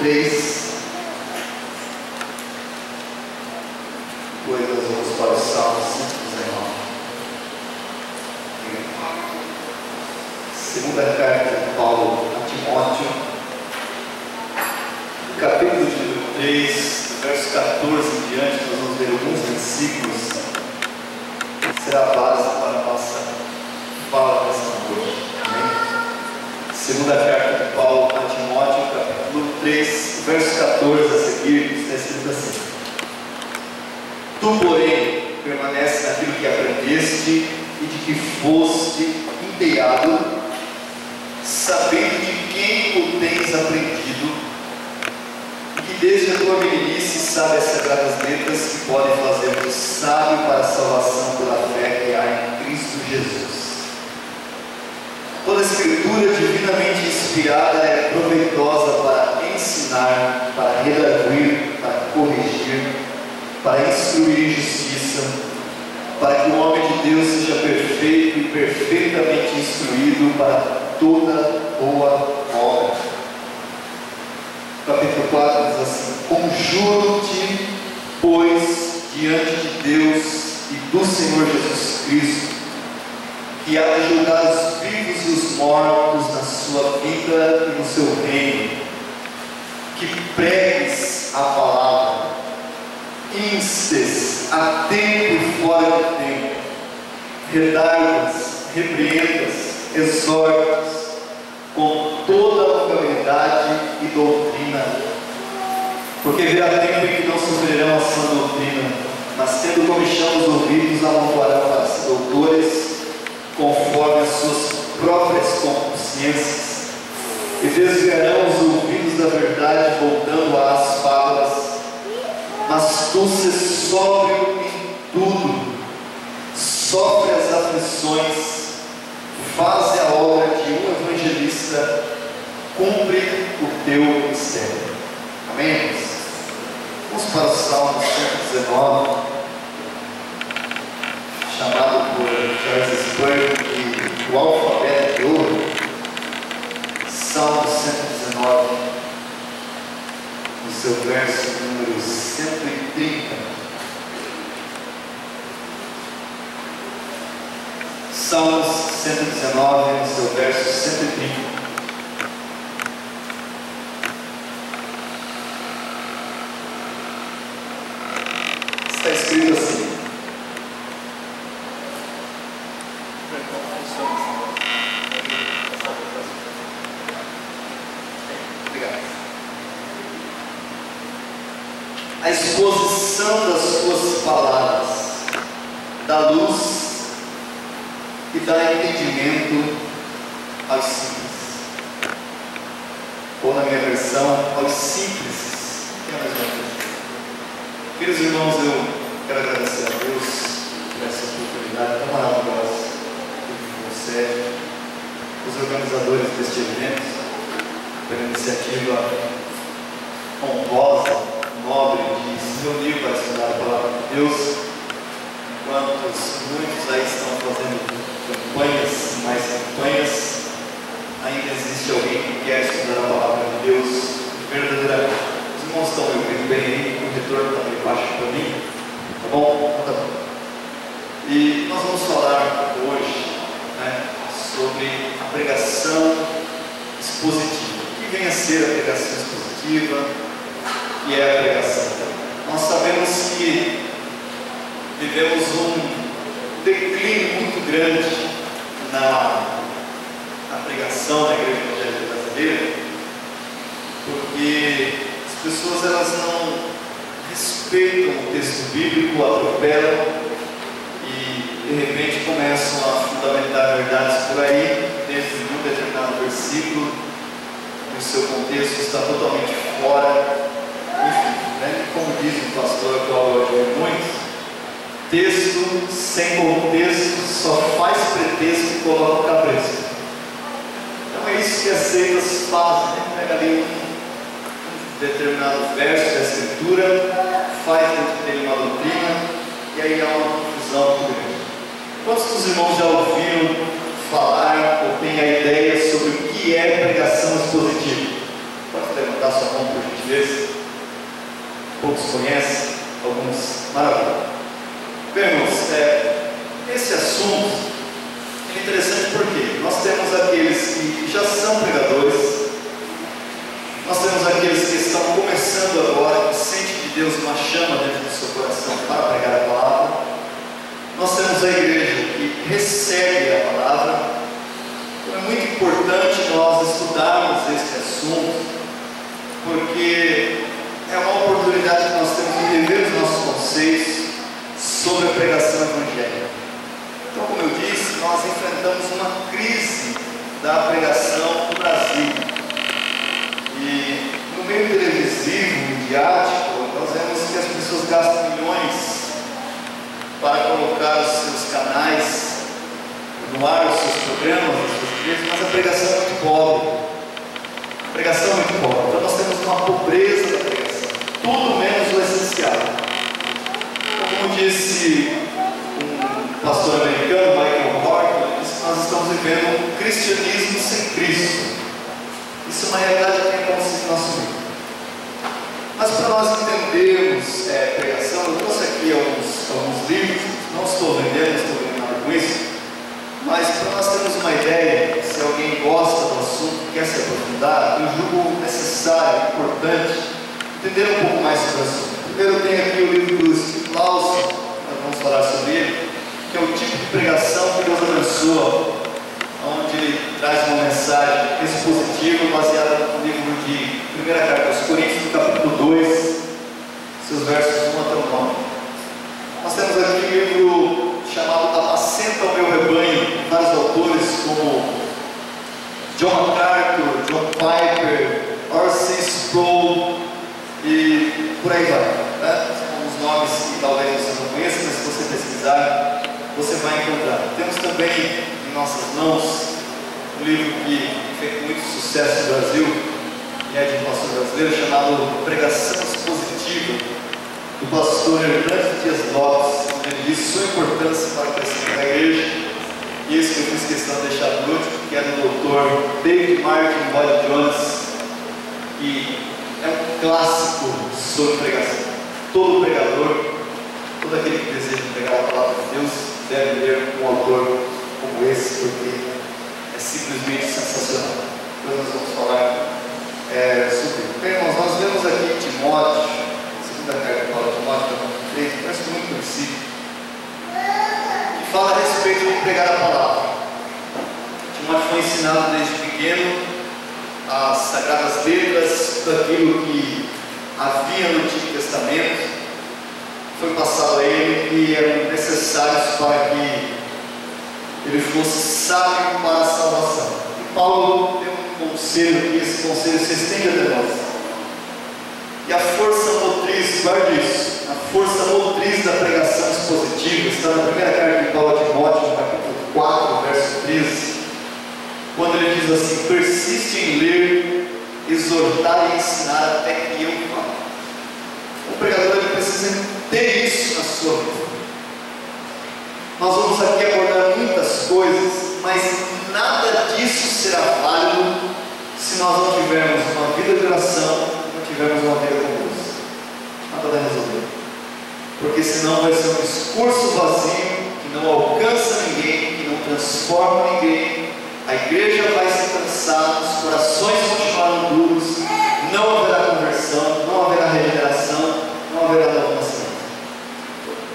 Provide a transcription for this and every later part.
3. Depois nós vamos para o Salmo 119. Segunda carta de Paulo a Timóteo, capítulo de número 3, verso 14 em diante. Nós vamos ver alguns versículos. Será a base para a nossa fala desta noite. Amém? Segunda carta de Paulo a Timóteo, capítulo 3, verso 14 a seguir, está escrito assim: Tu, porém, permanece naquilo que aprendeste e de que foste inteirado, sabendo de quem o tens aprendido, e que desde a tua meninice sabe as sagradas letras que podem fazer-te sábio para a salvação pela fé que há em Cristo Jesus. Toda a Escritura divinamente inspirada é proveitosa para ensinar, para redarguir, para corrigir, para instruir em justiça, para que o homem de Deus seja perfeito e perfeitamente instruído para toda boa obra. Capítulo 4 diz assim: Conjuro-te, pois, diante de Deus e do Senhor Jesus Cristo, que há de julgar os vivos e os mortos na sua vida e no seu reino, que pregues a palavra, instes a tempo e fora de tempo, redargas, repreendas, exortas, com toda a amabilidade e doutrina, porque virá tempo em que não sofrerão a sã doutrina, mas tendo comichão os ouvidos, amontoarão para ser doutores, conforme as suas próprias consciências, e desviarão os ouvidos da verdade, voltando às fábulas. Mas tu se sóbrio em tudo, sofre as aflições, faze a obra de um evangelista, cumpre o teu ministério. Amém? Vamos para o Salmo 119, chamado por Charles Spurgeon de o alfabeto de ouro. Salmo 119, no seu verso número 130. Salmos 119, no seu verso 130. Está escrito assim: a exposição das tuas palavras dá luz e dá entendimento aos simples. Ou na minha versão, aos simples, que é a mesma coisa. Queridos irmãos, eu quero agradecer a Deus por essa oportunidade tão maravilhosa que você, os organizadores deste evento, pela iniciativa honrosa, nobre de se reunir para estudar a palavra de Deus, enquanto muitos aí estão fazendo campanhas, mais campanhas, ainda existe alguém que quer estudar a palavra de Deus verdadeiramente. Os irmãos estão me ouvindo bem aí, o retorno está meio baixo para mim, tá bom? Tá bom. E nós vamos falar hoje, sobre a pregação expositiva. O que vem a ser a pregação expositiva? Que é a pregação. Nós sabemos que vivemos um declínio muito grande na pregação da igreja evangélica brasileira, porque as pessoas elas não respeitam o texto bíblico, atropelam e de repente começam a fundamentar verdades por aí dentro de um determinado versículo, e o seu contexto está totalmente fora. Enfim, como diz o pastor atual hoje muito, texto sem contexto só faz pretexto e coloca o cabresto. Então é isso que as seitas fazem, pega ali um determinado verso da Escritura, faz dentro dele uma doutrina, e aí há uma confusão muito grande. Quantos dos irmãos já ouviram falar ou têm a ideia sobre o que é pregação expositiva? Pode levantar sua mão por gentileza. conhecem, alguns maravilhosos. Bem, irmãos, esse assunto é interessante porque nós temos aqueles que já são pregadores, nós temos aqueles que estão começando agora, que sentem de Deus uma chama dentro do seu coração para pregar a palavra. Nós temos a igreja que recebe a palavra. Então é muito importante nós estudarmos este assunto, porque é uma oportunidade que nós temos de rever os nossos conceitos sobre a pregação evangélica. Então, como eu disse, nós enfrentamos uma crise da pregação no Brasil. E no meio televisivo, midiático, nós vemos que as pessoas gastam milhões para colocar os seus canais no ar, os seus programas, as suas igrejas, mas a pregação é muito pobre. A pregação é muito pobre. Então nós temos uma pobreza da pregação, tudo menos o essencial. Como disse um pastor americano, Michael Horton, nós estamos vivendo um cristianismo sem Cristo. Isso é uma realidade que tem acontecido no nosso meio. Mas para nós entendermos pregação, eu trouxe aqui alguns livros, não estou vendendo, não estou ganhando nada com isso, mas para nós termos uma ideia, se alguém gosta do assunto, quer se aprofundar, eu julgo necessário, importante, entender um pouco mais sobre o assunto. Primeiro eu tenho aqui o livro do Steve Lawson, nós vamos falar sobre ele, que é o tipo de pregação que Deus abençoa, onde ele traz uma mensagem expositiva baseada no livro de 1 Carta aos Coríntios, no capítulo 2, seus versos 1 até o 9. Nós temos aqui um livro chamado Apacenta o Meu Rebanho, de vários autores como John MacArthur, John Piper, R.C. Sproul e por aí vai. São os nomes que talvez você não conheça, mas se você pesquisar, você vai encontrar. Temos também em nossas mãos um livro que fez muito sucesso no Brasil, e é de um pastor brasileiro, chamado Pregação Expositiva, do pastor Hernandes Dias Lopes, onde ele diz sua importância para o crescimento da igreja. E esse que eu fiz questão de deixar por último, que é do Dr. David Martin Lloyd-Jones, que é um clássico sobre pregação. Todo pregador, todo aquele que deseja pregar a palavra de Deus, deve ler um autor como esse, porque é simplesmente sensacional. Depois nós vamos falar sobre. Bem, irmãos, nós vemos aqui Timóteo, segunda carta de Paulo a Timóteo, capítulo 3, parece muito conhecido, que fala a respeito de pregar a palavra. Timóteo foi ensinado desde pequeno as sagradas letras, tudo aquilo que havia no Antigo Testamento, foi passado a ele que eram necessários para que ele fosse sábio para a salvação. E Paulo deu um conselho, e esse conselho se estende até nós. E a força motriz, guarde isso, a força motriz da pregação expositiva está na primeira carta de Paulo a Timóteo, no capítulo 4, verso 13, quando ele diz assim: persiste em ler, exortar e ensinar até que eu fale. O pregador ele precisa ter isso na sua vida. Nós vamos aqui abordar muitas coisas, mas nada disso será válido se nós não tivermos uma vida de oração, não tivermos uma vida com Deus. Nada vai resolver. Porque senão vai ser um discurso vazio, que não alcança ninguém, que não transforma ninguém. A igreja vai se cansar, os corações continuarão duros, não haverá conversão, não haverá regeneração, não haverá novo nascimento.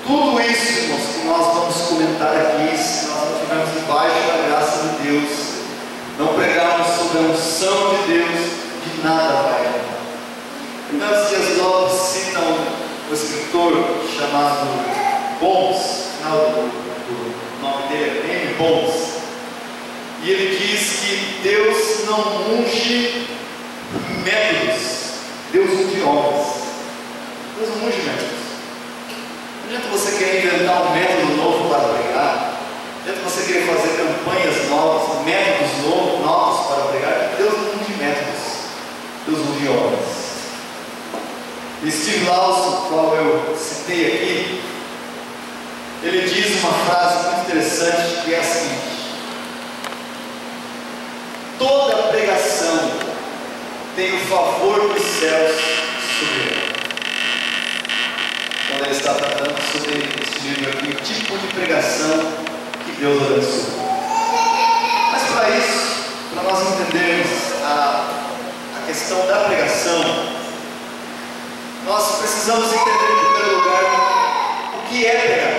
Tudo isso, irmãos, que nós vamos comentar aqui, se nós não estivermos debaixo da graça de Deus, não pregarmos sobre a unção de Deus, de nada vai adiantar. Hernandes Dias Lopes cita um escritor chamado Bones, final do nome dele é M. Bones, e ele diz que Deus não unge métodos, Deus unge homens. Deus não unge métodos. Não adianta você querer inventar um método novo para pregar, não adianta você querer fazer campanhas novas, métodos novos para pregar. Deus não unge métodos, Deus unge homens. E Steve Lawson, qual eu citei aqui, ele diz uma frase muito interessante que é a seguinte: toda pregação tem o favor dos céus sobre ela. quando ele está tratando sobre este livro aqui, o tipo de pregação que Deus abençoa. Mas para isso, para nós entendermos a questão da pregação, nós precisamos entender em primeiro lugar o que é pregar.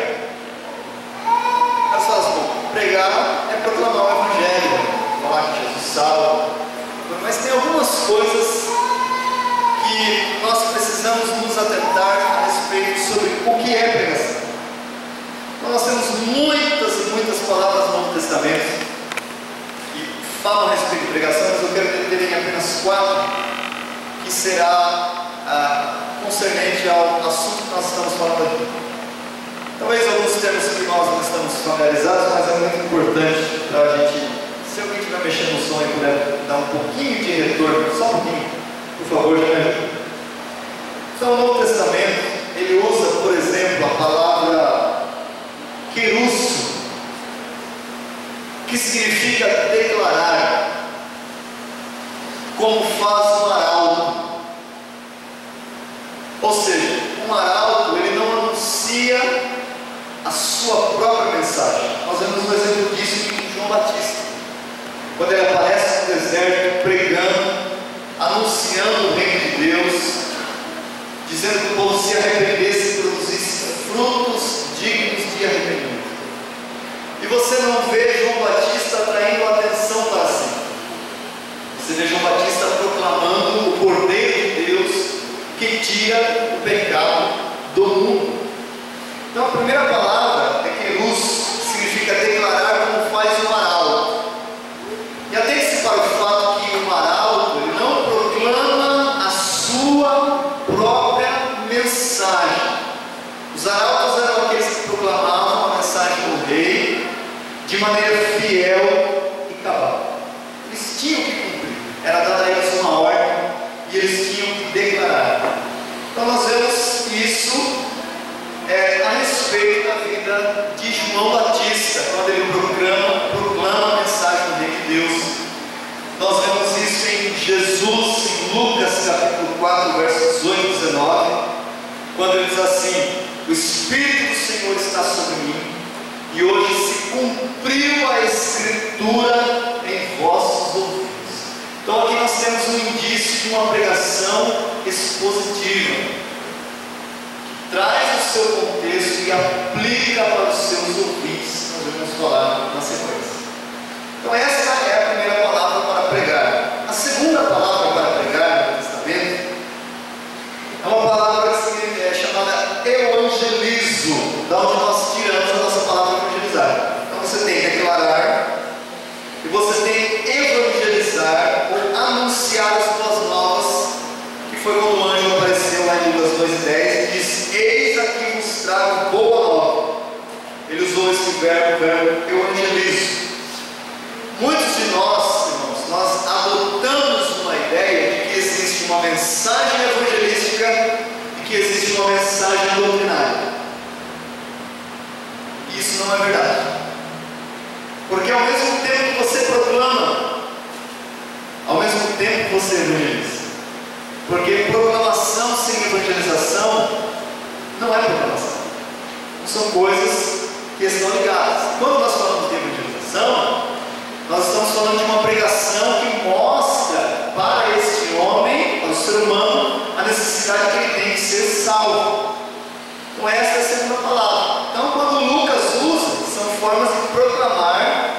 Nós falamos, pregar é proclamar o Evangelho, falar que Jesus salva, mas tem algumas coisas que nós precisamos nos atentar a respeito sobre o que é pregação. Então, nós temos muitas e muitas palavras no Novo Testamento que falam a respeito de pregação, mas eu quero deter em apenas 4, que será concernente ao assunto que nós estamos falando aqui. Talvez alguns termos que nós não estamos familiarizados, mas é muito importante para a gente, se alguém estiver mexendo no som e puder dar um pouquinho de retorno, só um pouquinho, por favor, já me ajuda. Então, no Novo Testamento, ele usa, por exemplo, a palavra querusso, que significa declarar, como faz um arauto. Ou seja, um arauto, ele não anuncia a sua própria mensagem. Nós vemos um exemplo disso em João Batista, quando ele aparece no deserto pregando, anunciando o reino de Deus, dizendo que o povo se arrependesse e produzisse frutos dignos de arrependimento. E você não vê João Batista atraindo a atenção para si. Você vê João Batista proclamando o Cordeiro de Deus que tira o pecado do mundo. Então a primeira palavra é querus, que significa declarar, como faz um arauto. E atente-se para o fato que um arauto, ele não proclama a sua própria mensagem. Os arautos eram aqueles que proclamavam a mensagem do rei de maneira fiel e cabal. Eles tinham que cumprir, era dada a eles uma ordem e eles tinham que declarar. Então nós vemos isso a respeito da vida de João Batista, quando ele proclama a mensagem do reino de Deus. Nós vemos isso em Jesus, em Lucas capítulo 4, versos 18 e 19, quando ele diz assim: o Espírito do Senhor está sobre mim, e hoje se cumpriu a Escritura em vossos ouvidos. Então aqui nós temos um indício de uma pregação expositiva, que traz o seu contexto e aplica para os seus ouvintes. Nós vamos falar na sequência. Então essa é a primeira palavra para pregar. A segunda palavra para pregar no Testamento é uma palavra que é chamada evangelizo, da onde nós tiramos a nossa palavra evangelizar. Então você tem declarar e você tem evangelizar ou anunciar as boas novas, que foi quando o anjo apareceu lá em Lucas 2:10 e diz: eis aqui vos trago boa nova. Ele usou esse verbo evangelizo. Muitos de nós, irmãos, nós adotamos uma ideia de que existe uma mensagem evangelística e que existe uma mensagem doutrinária. E isso não é verdade. Porque ao mesmo tempo que você proclama, ao mesmo tempo você evangeliza. Porque proclamação sem evangelização não é proclamação. São coisas que estão ligadas. Quando nós falamos de evangelização, nós estamos falando de uma pregação que mostra para este homem, para o ser humano, a necessidade que ele tem de ser salvo. Então essa é a segunda palavra. Então quando Lucas usa, são formas de proclamar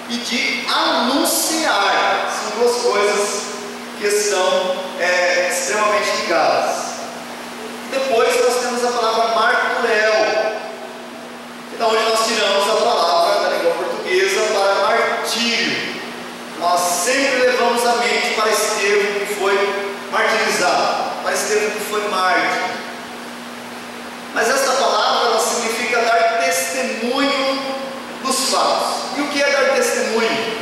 e de anunciar. São duas coisas que estão extremamente ligadas. Depois nós temos a palavra marturel, que é onde nós tiramos a palavra da língua portuguesa para martírio. Nós sempre levamos a mente para Estevão, que foi martirizado, para Estevão, que foi mártir. Mas essa palavra ela significa dar testemunho dos fatos. E o que é dar testemunho?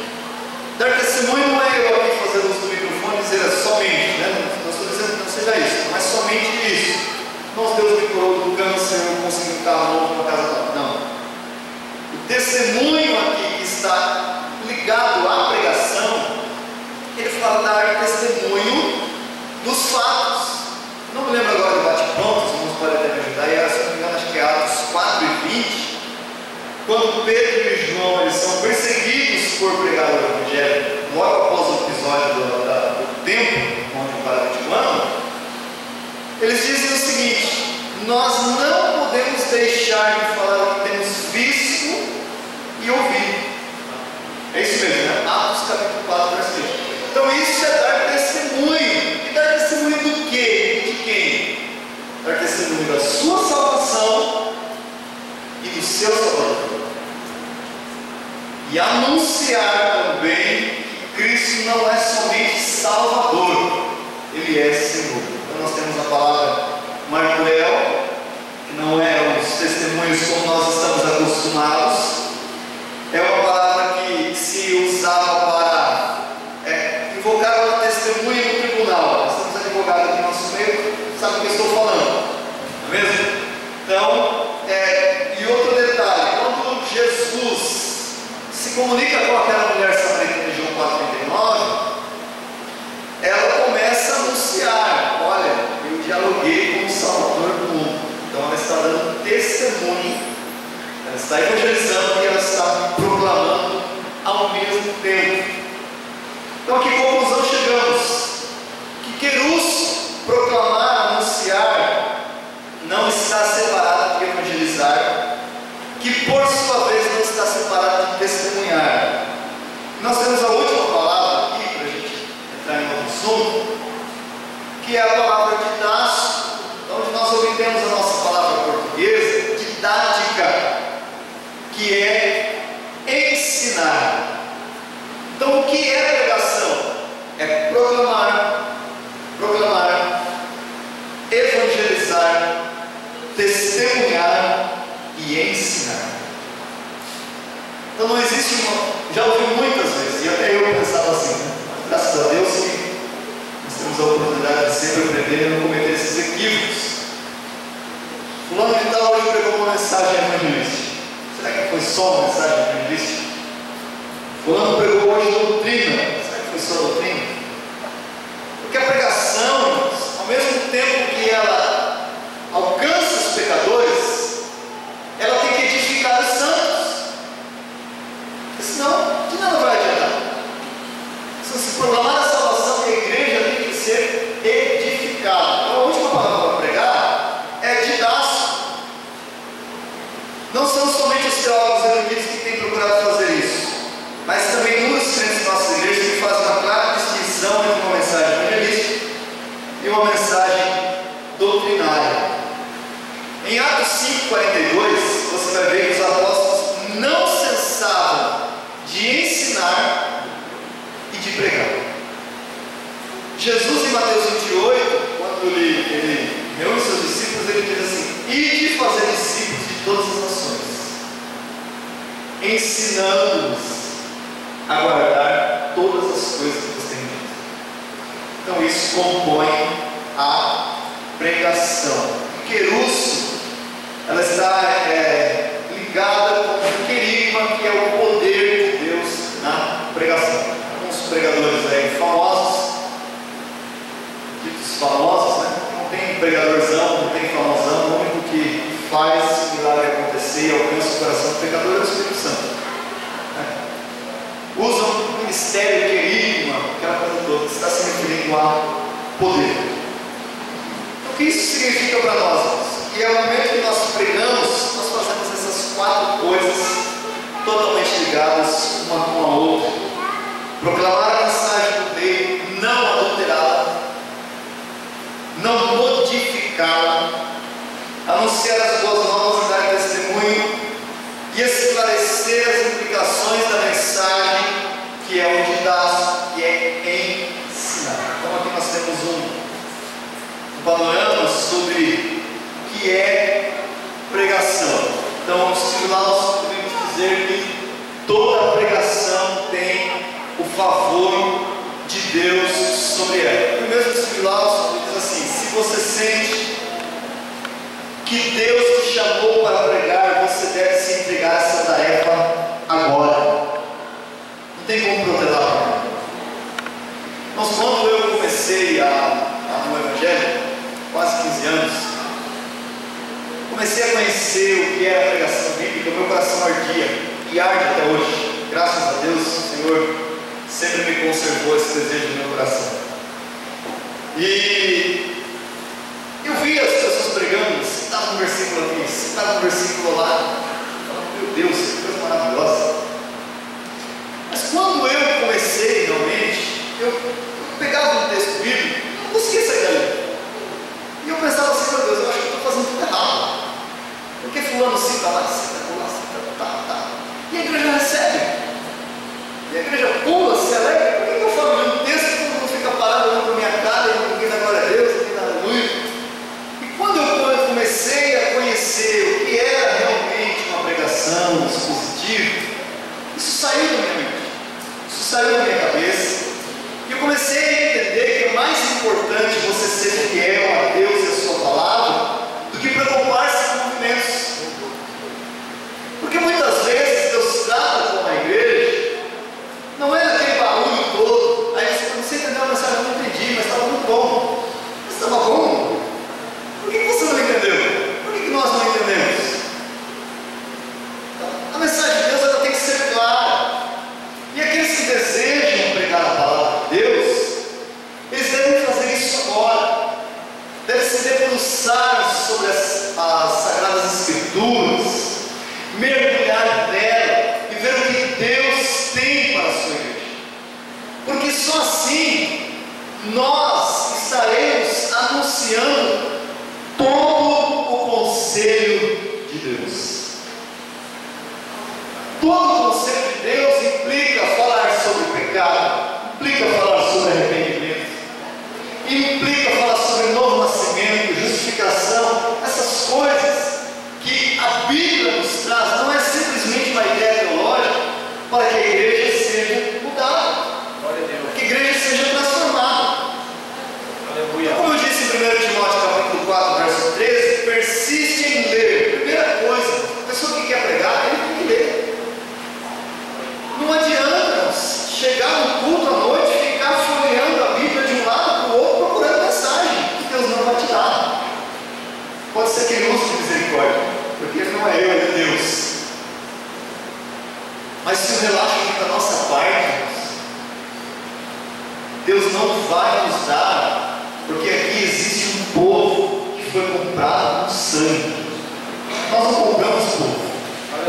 Dar testemunho não é eu aqui fazer uso do microfone e dizer somente, né? Não estou dizendo que não seja isso, mas somente isso. Nossa, Deus me curou do câncer, eu consegui um carro novo para casa nova. Não. O testemunho aqui que está ligado à pregação, ele fala dar testemunho dos fatos. Não me lembro agora do bate-pronto, os irmãos podem até me ajudar, e se não me nós não podemos deixar de falar o que temos visto e ouvido. É isso mesmo, né? Atos capítulo 4, verso 3. Então isso é dar testemunho. E dar testemunho do quê? De quem? Dar testemunho da sua salvação e do seu Salvador. E anunciar também que Cristo não é somente Salvador, Ele é Senhor. Então nós temos a palavra Marturel, que não é os testemunhos como nós estamos acostumados. É uma palavra que se usava para invocar uma testemunha no tribunal. Nós temos advogado aqui no nosso meio, sabe o que eu estou falando, não é mesmo? Então, e outro detalhe, quando Jesus se comunica com aquela mulher samaritana de João 4,39, ela começa a anunciar: olha, eu dialoguei com o Salvador do mundo. Então ela está dando testemunho, ela está evangelizando e ela está proclamando ao mesmo tempo. Então, a que conclusão chegamos? Que Querus, proclamar, anunciar, não está separado de evangelizar, que por sua vez não está separado de testemunhar. Nós temos a última palavra aqui, para a gente entrar em outro assunto, que é a palavra didático, onde nós obtemos a nossa palavra portuguesa, didática, que é ensinar. Então, o que é pregação? É proclamar, evangelizar, testemunhar e ensinar. Então não existe já ouvi muitas vezes, e até eu pensava assim, né? Graças a Deus que nós temos a oportunidade de sempre aprender e não cometer esses equívocos. Fulano de tal hoje pegou uma mensagem evangelística. Será que foi só uma mensagem evangelística? Fulano pregou hoje doutrina. Será que foi só doutrina? Porque a pregação, ao mesmo tempo que ela alcança os pecadores, ela tem que edificar os santos. Senão, de nada vai adiantar. Se proclamar a salvação da igreja, tem que ser edificada. Então, a última palavra para pregar é didático. Não são somente os teólogos eruditos que têm procurado fazer isso, mas também inúmeros crentes da nossa igreja que fazem uma clara distinção entre uma mensagem evangelística e uma mensagem doutrinária. Em Atos 5,42, você vai ver que os apóstolos não cessavam de ensinar e de pregar. Jesus, em Mateus 28, quando ele reúne seus discípulos, ele diz assim: ide fazer discípulos de todas as nações, ensinando-os a guardar todas as coisas que você tem dito. Então isso compõe a pregação. Querus, ela está ligada com o querigma, que é o poder de Deus na pregação. Alguns pregadores aí famosos, ditos famosos, né? Não tem pregadorzão, não tem famosão. O único que faz o milagre acontecer e alcança o coração do pecador é o Espírito Santo, né? Usam o ministério querigma, aquela coisa toda, que está se referindo a poder. Então, o que isso significa para nós? Que é o momento que nós pregamos, nós fazemos essas quatro coisas totalmente ligadas uma com a outra. Proclamar a mensagem do Rei, não adulterá-la, não modificá-la, anunciar as boas novas, dar testemunho e esclarecer as implicações da mensagem, que é o didático, que é ensinar. Então aqui nós temos um panorama sobre o que é pregação. Então, no singular, nós podemos dizer que toda pregação tem o favor de Deus sobre ela. E mesmo no singular, nós podemos dizer assim: se você sente que Deus te chamou para pregar, você deve se entregar a essa tarefa agora. Não tem como protelar. Mas quando eu comecei no Evangelho, quase 15 anos, comecei a conhecer o que era a pregação bíblica, o meu coração ardia e arde até hoje. Graças a Deus, o Senhor sempre me conservou esse desejo no meu coração. E eu via as pessoas pregando, estava citado no versículo aqui, citado no versículo lá. Meu Deus, que coisa maravilhosa. Mas quando eu comecei realmente, eu pegava um texto bíblico, eu não conseguia sair dali. E eu pensava assim, meu Deus, eu acho que eu estou fazendo tudo errado. Porque fulano cita lá, cita lá, cita tá. E a igreja recebe. E a igreja pula, se alegra. Por que eu falo de um texto e todo mundo fica parado olhando para minha cara e ninguém dá glória a Deus, ninguém dá aleluia? E quando eu comecei a conhecer o que era realmente uma pregação, um dispositivo, isso saiu da minha mente, isso saiu da minha cabeça. E eu comecei a entender que é mais importante você ser fiel a Deus e a sua palavra do que preocupar-se com movimentos. Porque muitas vezes Deus trata com a igreja, não é naquele barulho todo. Aí você entendeu a mensagem? Eu não entendi, mas estava muito bom. Mas estava bom? Por que você não entendeu? Por que nós não entendemos? A mensagem de Deus ela tem que ser clara. E aqueles que desejam pregar a palavra de Deus, eles devem fazer isso agora. Devem se debruçar sobre as Sagradas Escrituras, mergulhar nela e ver o que Deus tem para a sua igreja. Porque só assim nós estaremos anunciando todo o conselho de Deus. Todo o conselho de Deus implica falar sobre pecado, implica falar sobre arrependimento, implica falar sobre novo nascimento, justificação, essas coisas que a Bíblia nos traz. Não é simplesmente uma ideia teológica para que a igreja seja mudada, para que a igreja seja transformada. Aleluia. Como eu disse em 1 Timóteo capítulo 4, verso 13, persiste em ler. Primeira coisa, a pessoa que quer pregar, ele tem que ler. Não adianta chegar no culto à noite e ficar folheando a Bíblia de um lado para o outro, procurando mensagem que Deus não vai te dar. Pode ser que ele use de misericórdia, porque ele não é eu, é Deus. Mas se o relaxo vem da nossa parte, Deus não vai nos dar, porque aqui existe um povo que foi comprado com sangue. Nós não compramos povo,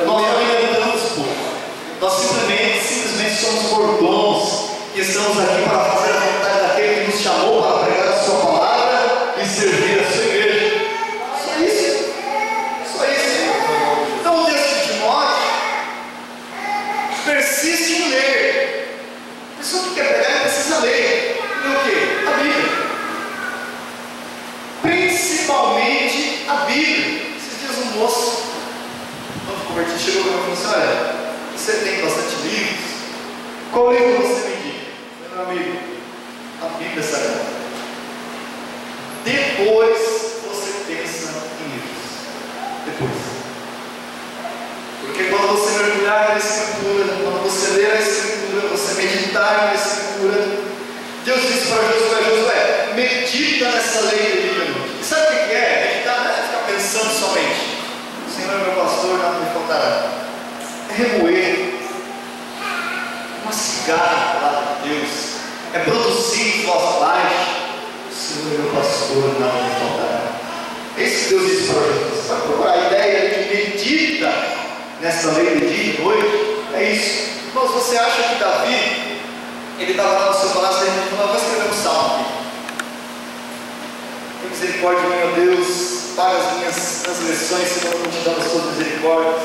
nós não alimentamos povo. Nós simplesmente somos mordomos que estamos aqui para fazer a vontade daquele que nos chamou para pregar a sua palavra e servir a sua igreja. Só isso. Só isso. Então o texto de Timóteo persiste em ler. A pessoa que quer pregar precisa ler. E o quê? A Bíblia. Principalmente a Bíblia. Esses dias um moço, novo convertido, chegou para mim e falou assim: olha, você tem bastante livros, qual livro você me indica? Meu amigo, a Bíblia Sagrada. Depois você pensa em livros. Depois. Porque quando você mergulhar na Escritura, quando você ler a Escritura, você meditar na Escritura, Deus disse para Josué: medita nessa lei de dia e noite. E sabe o que é? Meditar não é ficar pensando somente. O Senhor é meu pastor, nada me faltará. É remoer, mastigar a palavra de Deus, é produzir em voz baixa. O Senhor é meu pastor, nada me faltará. É isso que Deus disse para Jesus. Você vai procurar a ideia de medita nessa lei de dia e noite. É isso. Mas você acha que Davi, ele estava lá no seu palácio e ele falou: vou escrever um salmo aqui. Tem misericórdia, meu Deus, paga as minhas transgressões segundo a multidão das suas misericórdias.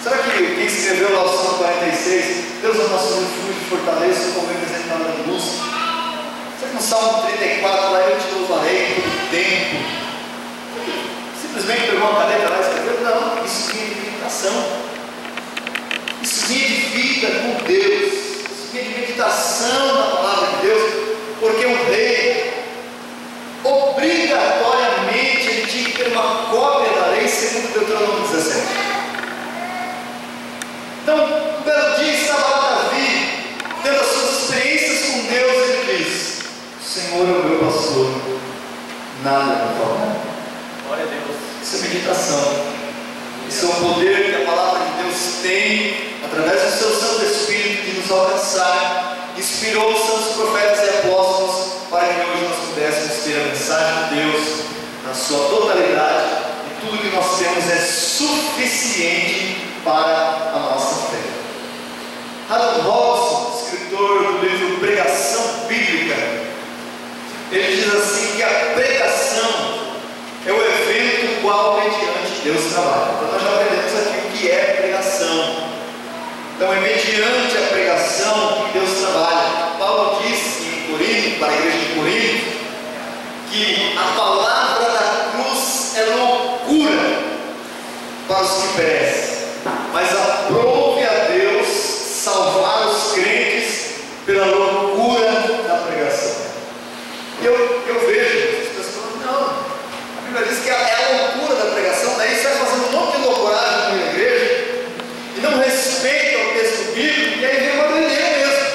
Será que quem escreveu lá o Salmo 46, Deus é o nosso refúgio e fortaleza, como ele presente na hora da luz? Será que no Salmo 34, lá eu te louvarei todo o tempo? Simplesmente pegou uma caneta lá e escreveu? Não, isso vinha de meditação. Isso vinha de vida com Deus. Isso vinha de meditação na palavra de Deus. Porque o rei, obrigatoriamente, ele tinha que ter uma cópia da lei, segundo Deuteronômio 17. Então, um belo dia estava lá Davi, tendo as suas experiências com Deus, e ele diz: o Senhor é o meu pastor, nada me faltará. Glória a Deus. Isso é meditação. Isso é o poder que a palavra de Deus tem, através do seu Santo Espírito, de nos alcançar. Inspirou os santos profetas e apóstolos para que hoje nós pudéssemos ter a mensagem de Deus na sua totalidade, que nós temos é suficiente para a nossa fé. Harold Robson, escritor do livro Pregação Bíblica, ele diz assim que a pregação é o evento no qual mediante Deus trabalha. Então nós já aprendemos aqui o que é pregação. Então é mediante a pregação que Deus trabalha. Paulo disse em Corinto, para a igreja de Corinto, que a palavra da cruz é loucura para os que perecem, mas aprove a Deus salvar os crentes pela loucura da pregação. Eu vejo as pessoas falando, não, a Bíblia diz que é a loucura da pregação, daí você vai fazendo um monte de loucuragem na igreja e não respeita o texto bíblico, e aí vem uma doideira mesmo,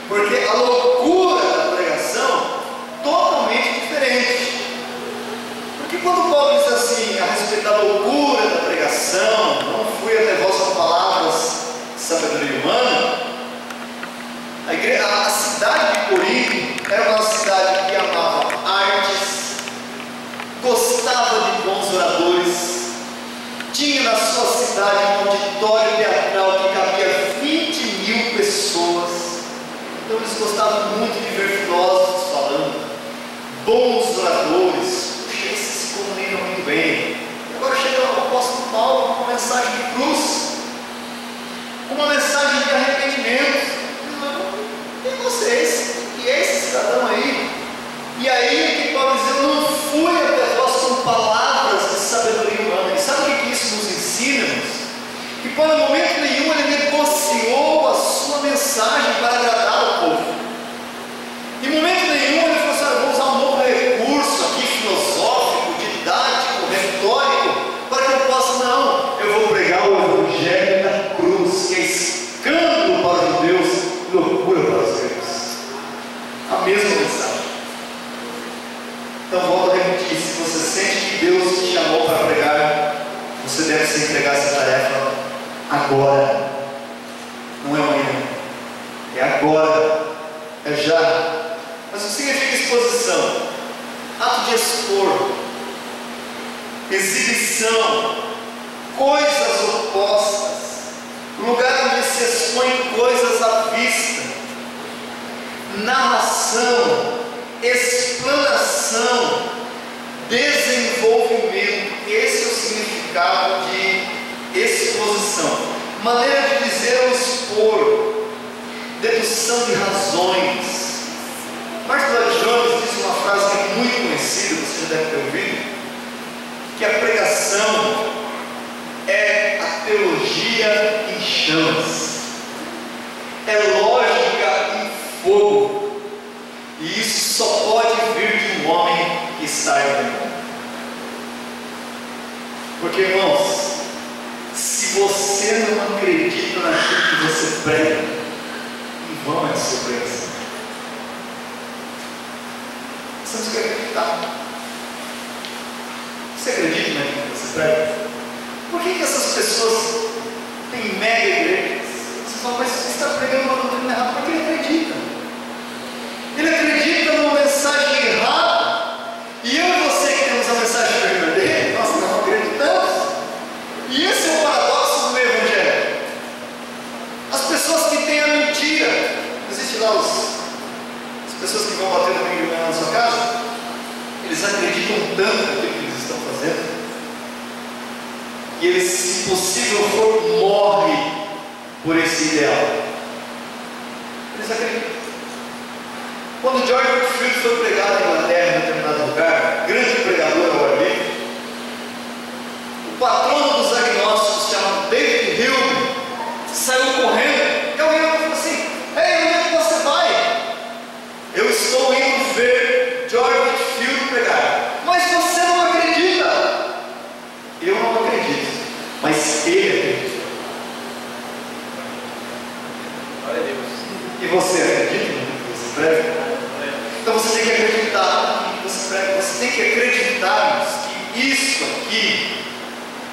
porque a loucura da pregação é totalmente diferente. Porque quando Paulo diz assim a respeito da loucura da pregação, não fui até vós com palavras de sabedoria humana, a cidade de Corinto era uma cidade que amava artes, gostava de bons oradores, tinha na sua cidade um auditório teatral que cabia 20.000 pessoas. Então eles gostavam muito de ver filósofos falando, bons oradores. Puxa, esses se comunicam muito bem. Agora chega o apóstolo Paulo com uma mensagem de cruz, uma mensagem de arrependimento. E vocês, e esse cidadão aí? E aí é que Paulo diz, eu não fui até vós com palavras de sabedoria humana. E sabe o que isso nos ensina, irmãos? Que para momento nenhum ele negociou a sua mensagem para agradar o povo. Em momento nenhum ele falou assim, vou usar um novo recurso aqui filosófico, didático, retórico, para que eu possa, não, eu vou pregar o evangelho da cruz, que é escândalo para os judeus, loucura para os gregos. A mesma mensagem. Então volto a repetir, se você sente que Deus te chamou para pregar, você deve se entregar essa tarefa agora. Não é amanhã, é agora, é já. Mas o que significa exposição? Ato de expor, exibição, coisas opostas, lugar onde se expõe coisas à vista, narração, explanação, desenvolvimento. Esse é o significado de exposição. Maneira de dizer ou expor, dedução de razões. Martin Lloyd Jones disse uma frase que é muito conhecida, você já deve ter ouvido, que a pregação é a teologia em chamas, é lógica em fogo, e isso só pode vir de um homem que está em mim. Porque, irmãos, se você não acredita naquilo que você prega, em vão é a sua pregação. Você não quer acreditar. Você acredita naquilo que você prega? Por que essas pessoas têm mega igrejas? Você fala, mas você está pregando uma doutrina errada. Porque ele acredita. Ele acredita numa mensagem errada. E eu e você que temos a mensagem verdadeira, nós não acreditamos. E esse é o paradoxo do meio evangélico. As pessoas que têm a mentira, existe lá as pessoas que vão bater domingo de manhã na sua casa, eles acreditam tanto naquilo que eles estão fazendo, e eles, se possível for, morrem por esse ideal. Eles acreditam. Quando George Whitefield foi pregar na Inglaterra em determinado lugar, grande pregador ao ar livre, o patrono dos agnósticos, chamado David Hume, saiu correndo e alguém falou assim, ei, onde é que você vai? Eu estou indo ver George Whitefield pregar. Mas você não acredita. Eu não acredito, mas ele acredita. Glória a Deus. E você acredita no que você prega? Então você tem que acreditar no que você prega. Você tem que acreditar que isso aqui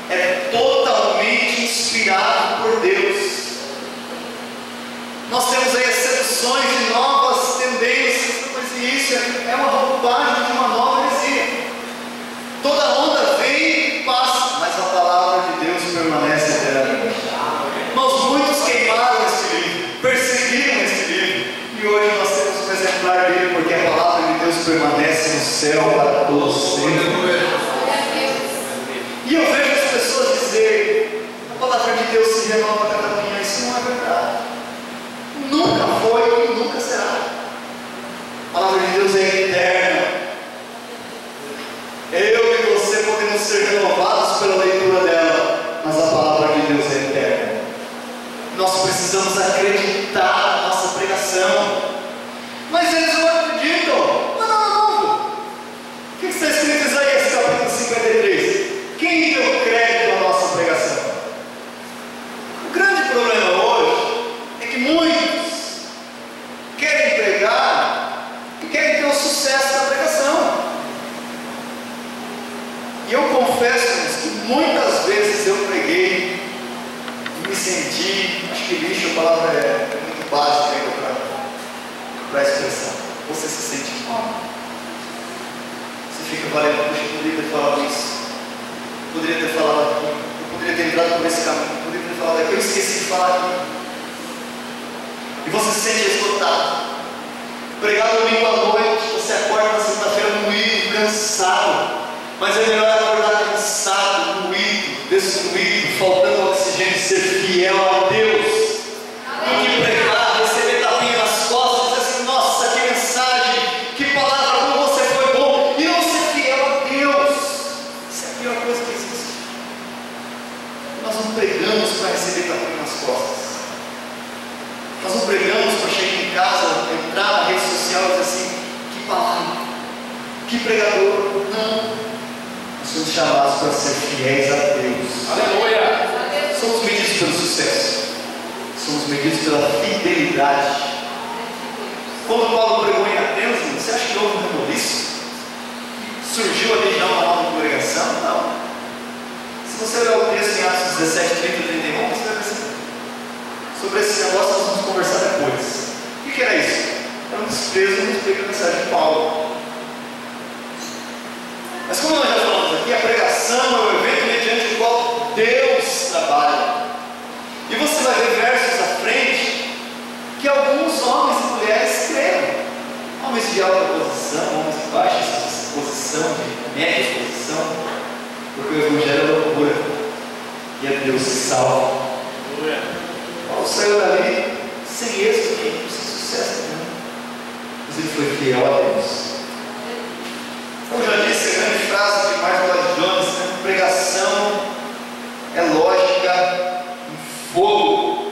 é totalmente inspirado por Deus. Nós temos aí as seduções de novas tendências, mas isso é uma roupagem de uma nova heresia. Toda onda vem e passa. permanece no céu para todos sempre. E eu vejo as pessoas dizerem: a palavra de Deus se renova a cada manhã. Isso não é verdade. Nunca foi e nunca será. A palavra de Deus é eterna. Eu e você podemos ser renovados pela leitura dela, mas a palavra de Deus é eterna. Nós precisamos acreditar na nossa pregação. Mas eles não acreditam. Não. O que está escrito em Isaías capítulo 53? Quem deu crédito à nossa pregação? O grande problema hoje é que muitos querem pregar e querem ter o sucesso da pregação. E eu confesso que muitas vezes eu preguei e me senti, acho que lixo, a palavra é muito básica para a expressão. Você se sente mal. Você fica valendo, puxa, eu poderia ter falado isso, poderia ter falado aqui, eu poderia ter entrado por esse caminho, eu poderia ter falado aqui, eu esqueci de falar aqui. E você se sente esgotado. Pregar domingo à noite, você acorda na segunda-feira moído, cansado. Mas é melhor acordar cansado, moído, destruído, faltando oxigênio, ser fiel a Deus, do que pregar, receber tapinha nas costas e dizer assim: nossa, que mensagem, que palavra boa, você foi bom, e não ser fiel a Deus. Isso é a pior coisa que existe. Nós não pregamos para receber tapinha nas costas. Nós não pregamos para chegar em casa, entrar na rede social e dizer assim: que palavra, que pregador. Não. Somos chamados para ser fiéis a Deus. Aleluia! Somos medidos pelo sucesso. Somos medidos pela fidelidade. Quando Paulo pregou em Atenas, você acha que houve um rebuliço? Surgiu ali já uma nova congregação? Não. Se você olhar o texto em Atos 17, 30 e 31, você vai perceber. Sobre esse negócio nós vamos conversar depois. O que era isso? Era um desprezo, não explica a mensagem de Paulo. Mas como nós já falamos aqui, a pregação é o evento mediante o qual Deus trabalha. E você vai ver versos à frente que alguns homens e mulheres creram. Homens de alta posição, homens de baixa posição, de média posição, porque o Evangelho é loucura e é Deus que salva. Paulo saiu dali sem êxito, sem sucesso nenhum, mas ele foi fiel a Deus. Como já disse, a grande frase de Martin Lloyd Jones, né? Pregação é lógica em fogo.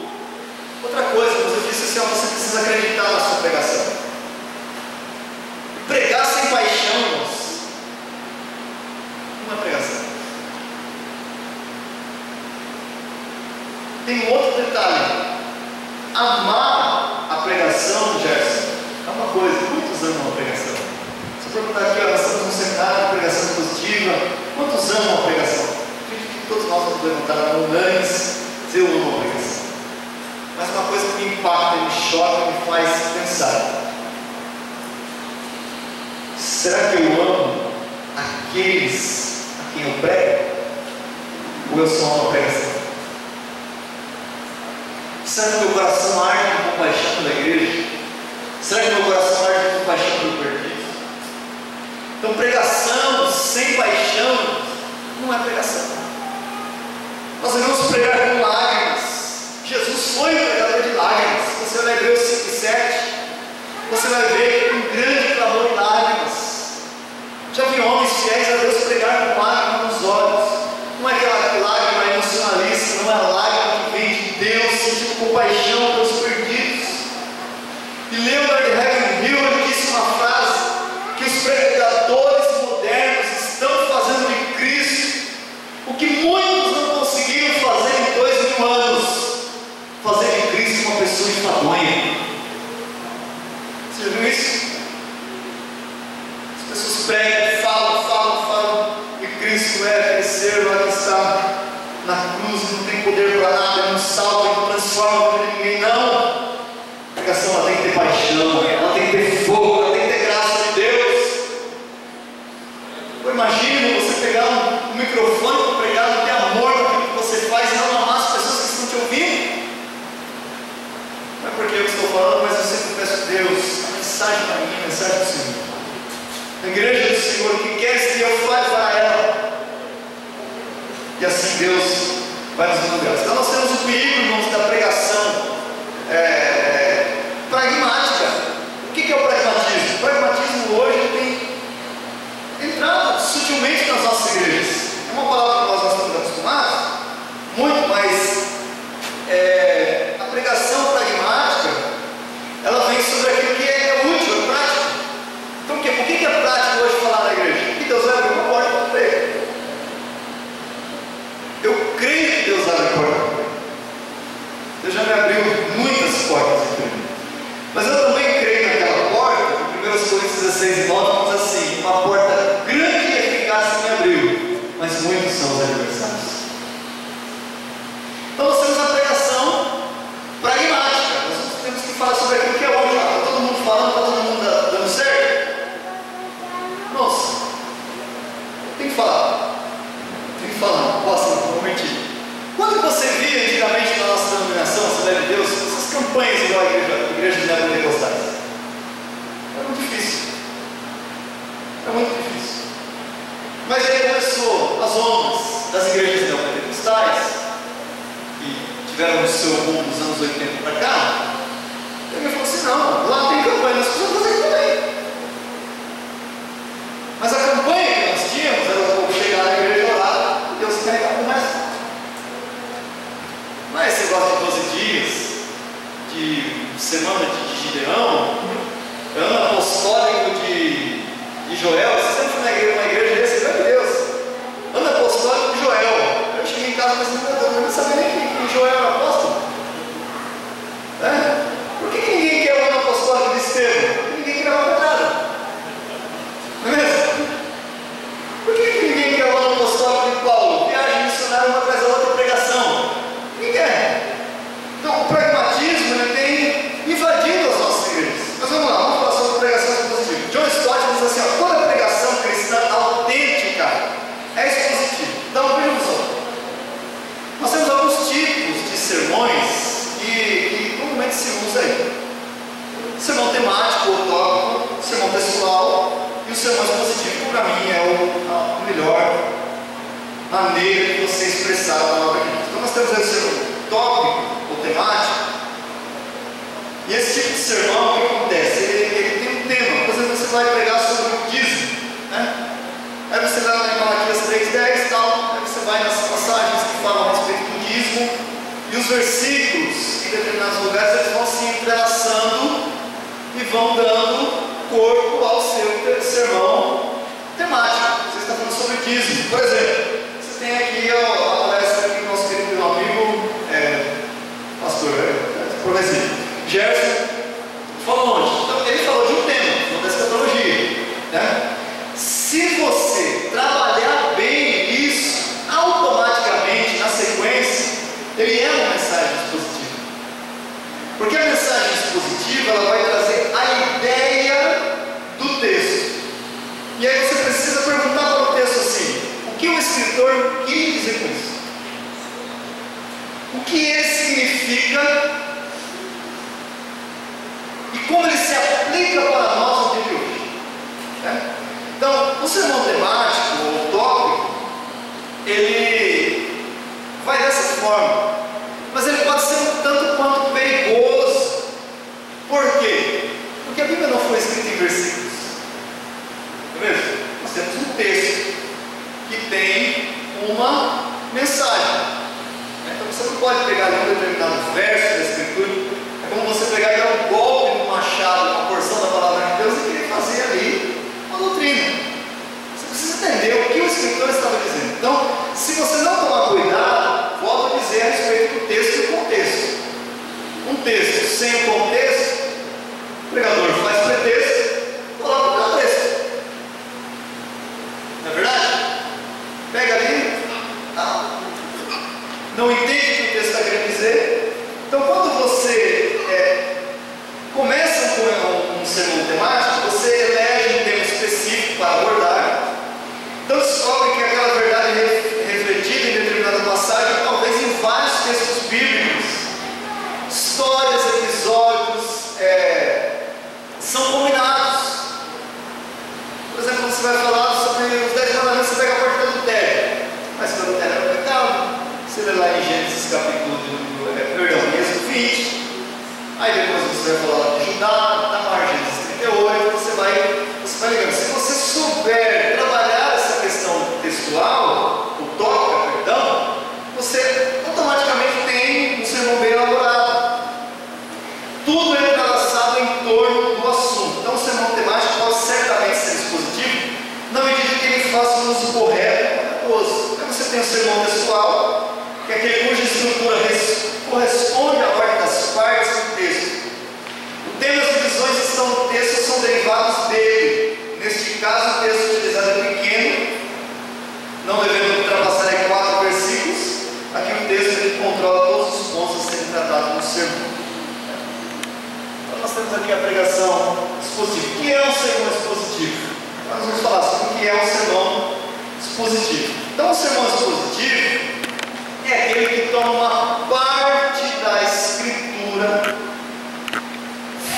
Outra coisa, como eu disse assim, você precisa acreditar na sua pregação. Pregar sem paixão, irmãos, não é pregação. Tem um outro detalhe: amar a pregação, Gerson, é uma coisa, muitos amam a pregação. Se eu perguntar aqui, nós estamos num seminário de pregação positiva, quantos amam a pregação? Acredito que todos nós vamos levantar a mão unânimes, dizer eu amo a pregação. Mas uma coisa que me impacta, me choca, me faz pensar: será que eu amo aqueles a quem eu prego? Ou eu só amo a pregação? Será que meu coração arde de compaixão pela igreja? Será que meu coração arde de compaixão pelo perdido? Então, pregação sem paixão não é pregação. Nós devemos pregar com lágrimas. Jesus foi um pregador de lágrimas. Você vai ler Hebreus 5 e 7, você vai ver um grande clamor de lágrimas. Já vi homens fiéis a Deus pregar com lágrimas nos olhos. Não é aquela lágrima emocionalista, não é a lágrima que vem de Deus, sentindo compaixão pelos perdidos. E Leonard Ravenhill, ele disse uma frase: que os pregadores modernos estão fazendo de Cristo o que muitos não conseguiram fazer em 2000 anos, fazer de Cristo uma pessoa enfadonha. Você já viu isso? As pessoas pregam, falam, e Cristo é aquele ser lá que está na cruz, não tem poder para nada, não salva, não transforma a vida de ninguém. Não. A pregação ela tem que ter paixão, ela tem que ter fogo, ela tem que ter graça de Deus. Eu imagino você pegar um microfone para pregar, não ter amor naquilo que você faz e não amar as pessoas que estão te ouvindo. Não é porque eu estou falando, mas eu sempre peço a Deus, a mensagem para mim, a mensagem do Senhor. A igreja do Senhor, o que queres que eu fale para ela? E assim Deus vai nos dando graça. Então nós temos o perigo, irmãos, da pregação pragmática. O que é o pragmatismo? O pragmatismo hoje tem entrado sutilmente nas nossas igrejas. É uma palavra que nós não estamos acostumados, muito, mas a pregação pragmática, ela vem sobre aquilo que é útil, é prático. Então, por que é prático hoje falar na igreja? Porque Deus vai abrir uma porta para o emprego. Eu creio que Deus abre a porta. Deus já me abriu muitas portas de emprego. Mas eu também creio naquela porta, em 1 Coríntios 16, 9, diz assim: uma porta grande e eficaz me abriu, mas muitos são os adversários. Então nós temos a pregação pragmática. Nós temos que falar sobre aquilo que é hoje. Está todo mundo falando, está todo mundo dando certo? Nossa, tem que falar. Tem que falar, não posso mentir. Quando você via antigamente na nossa denominação, Assembleia de Deus, essas campanhas igual a igreja de neopentecostais? Era muito difícil. Era muito difícil. Mas aí começou as ondas das igrejas neopentecostais, que tiveram o seu rumo dos anos 80 para cá. E ele falou assim: não, lá tem campanha, nós precisamos fazer também. Mas a campanha que nós tínhamos era o povo chegar na igreja e orar, e Deus se carregar com mais. Mas esse negócio de 12 dias, de semana de Gideão, ano apostólico de Joel. Você sempre foi uma igreja desse, meu Deus, ano apostólico de Joel. Eu cheguei em casa e pensei: eu não sabia nem que Joel era apóstolo. Por que ninguém quer o ano apostólico de Estevão? Ninguém quer o nada. Não é mesmo? Por que ninguém quer o ano apostólico de Paulo? Viagem missionária uma atrás da outra, pregação. Ninguém quer. Então o pragmatismo tem invadido as nossas igrejas. Mas vamos lá, vamos falar sobre pregação expositiva. John Stott diz assim: toda pregação cristã autêntica é expositiva. Então vejam só, nós temos alguns tipos de sermões que comumente se usa aí: sermão temático ou tópico, sermão textual e o sermão expositivo, que para mim é a melhor maneira de você expressar a palavra de Deus. Então nós temos aí o sermão tópico ou temático, e esse tipo de sermão, o que acontece? Ele tem um tema. Por exemplo, você vai pregar sobre o dízimo, né? Aí você vai lá em Malaquias 3:10 e tal, aí você vai nas passagens que falam a respeito do dízimo, e os versículos em determinados lugares eles vão se entrelaçando e vão dando corpo ao seu sermão temático. Você está falando sobre dízimo. Por exemplo, você tem aqui a palestra do nosso querido amigo pastor professor Gerson falou onde? Então, ele falou de um tema, da escatologia, né? Se você trabalhar bem isso, automaticamente, na sequência, ele é uma mensagem expositiva. Porque a mensagem expositiva, ela vai trazer a ideia do texto. E aí você precisa perguntar para o texto assim: o que o escritor quis dizer com isso? O que ele significa? E como ele se aplica para nós no dia de hoje, né? Então, o sermão temático ou tópico, ele vai dessa forma, mas ele pode ser um tanto quanto perigoso. Por quê? Porque a Bíblia não foi escrita em versículos, não é mesmo? Nós temos um texto que tem uma mensagem. Então você não pode pegar ali um determinado verso da Escritura. É como você pegar e dar um golpe no machado, uma porção da palavra de Deus, e querer fazer ali uma doutrina. Você precisa entender o que o escritor estava dizendo. Então, se você não tomar cuidado, volto a dizer a respeito do texto e o contexto. Um texto sem o contexto, o pregador faz pretexto, coloca o contexto. Não é verdade? Pega ali, não entende o que o texto está querendo dizer. Então, quando você começa com um sermão temático, você elege um tema específico para abordar. Então, descobre que aquela verdade refletida em determinada passagem, talvez em vários textos bíblicos, histórias, episódios, são combinados. Por exemplo, Gênesis capítulo Êxodo 20, aí depois você vai falar de Judá, Tamar, Gênesis 38, você vai ligando. Se você souber trabalhar essa questão textual, o tópica, perdão, você automaticamente tem um sermão bem elaborado. Tudo é entrelaçado em torno do assunto. Então o sermão temático pode certamente ser expositivo, na medida que ele faça o uso correto e cuidadoso. Então você tem o sermão textual, que é aquele cuja estrutura corresponde à ordem das partes do texto. O tema e as divisões que estão no texto são derivados dele. Neste caso, o texto utilizado é pequeno, não devendo ultrapassar 4 versículos. Aqui o texto ele controla todos os pontos a serem tratados no sermão. Então nós temos aqui a pregação expositiva. O que é um sermão expositivo? Nós vamos falar sobre o que é um sermão expositivo. Então, o sermão expositivo é aquele que toma uma parte da Escritura,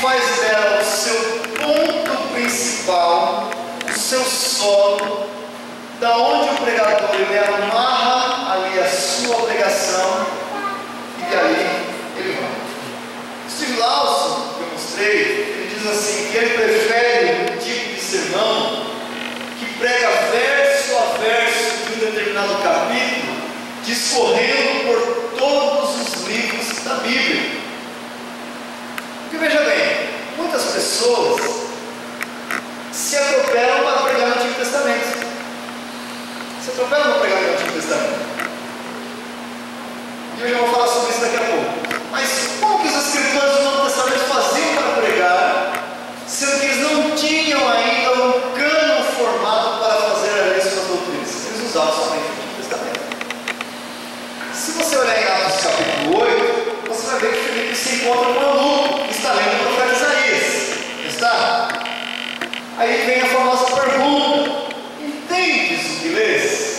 faz dela o seu ponto principal, o seu solo, da onde o pregador ele amarra ali a sua pregação, e aí ele vai. Steve Lawson, que eu mostrei, ele diz assim, que ele prefere um tipo de sermão que prega verso a verso de um determinado capítulo, discorrendo por todos os livros da Bíblia. Porque veja bem, muitas pessoas se atropelam para pregar no Antigo Testamento. Se atropelam para pregar no Antigo Testamento. E eu já vou falar sobre isso daqui a pouco. Mas como que os escritores do Novo Testamento faziam para pregar, sendo que eles não tinham ainda um cano formado para fazer a suas doutrinas? Eles usavam somente o Antigo Testamento. Se você olhar em Atos capítulo 8, você vai ver que Filipe se encontra com um aluno que está lendo o profeta Isaías. Está? Aí vem a famosa pergunta: entendes o que lês?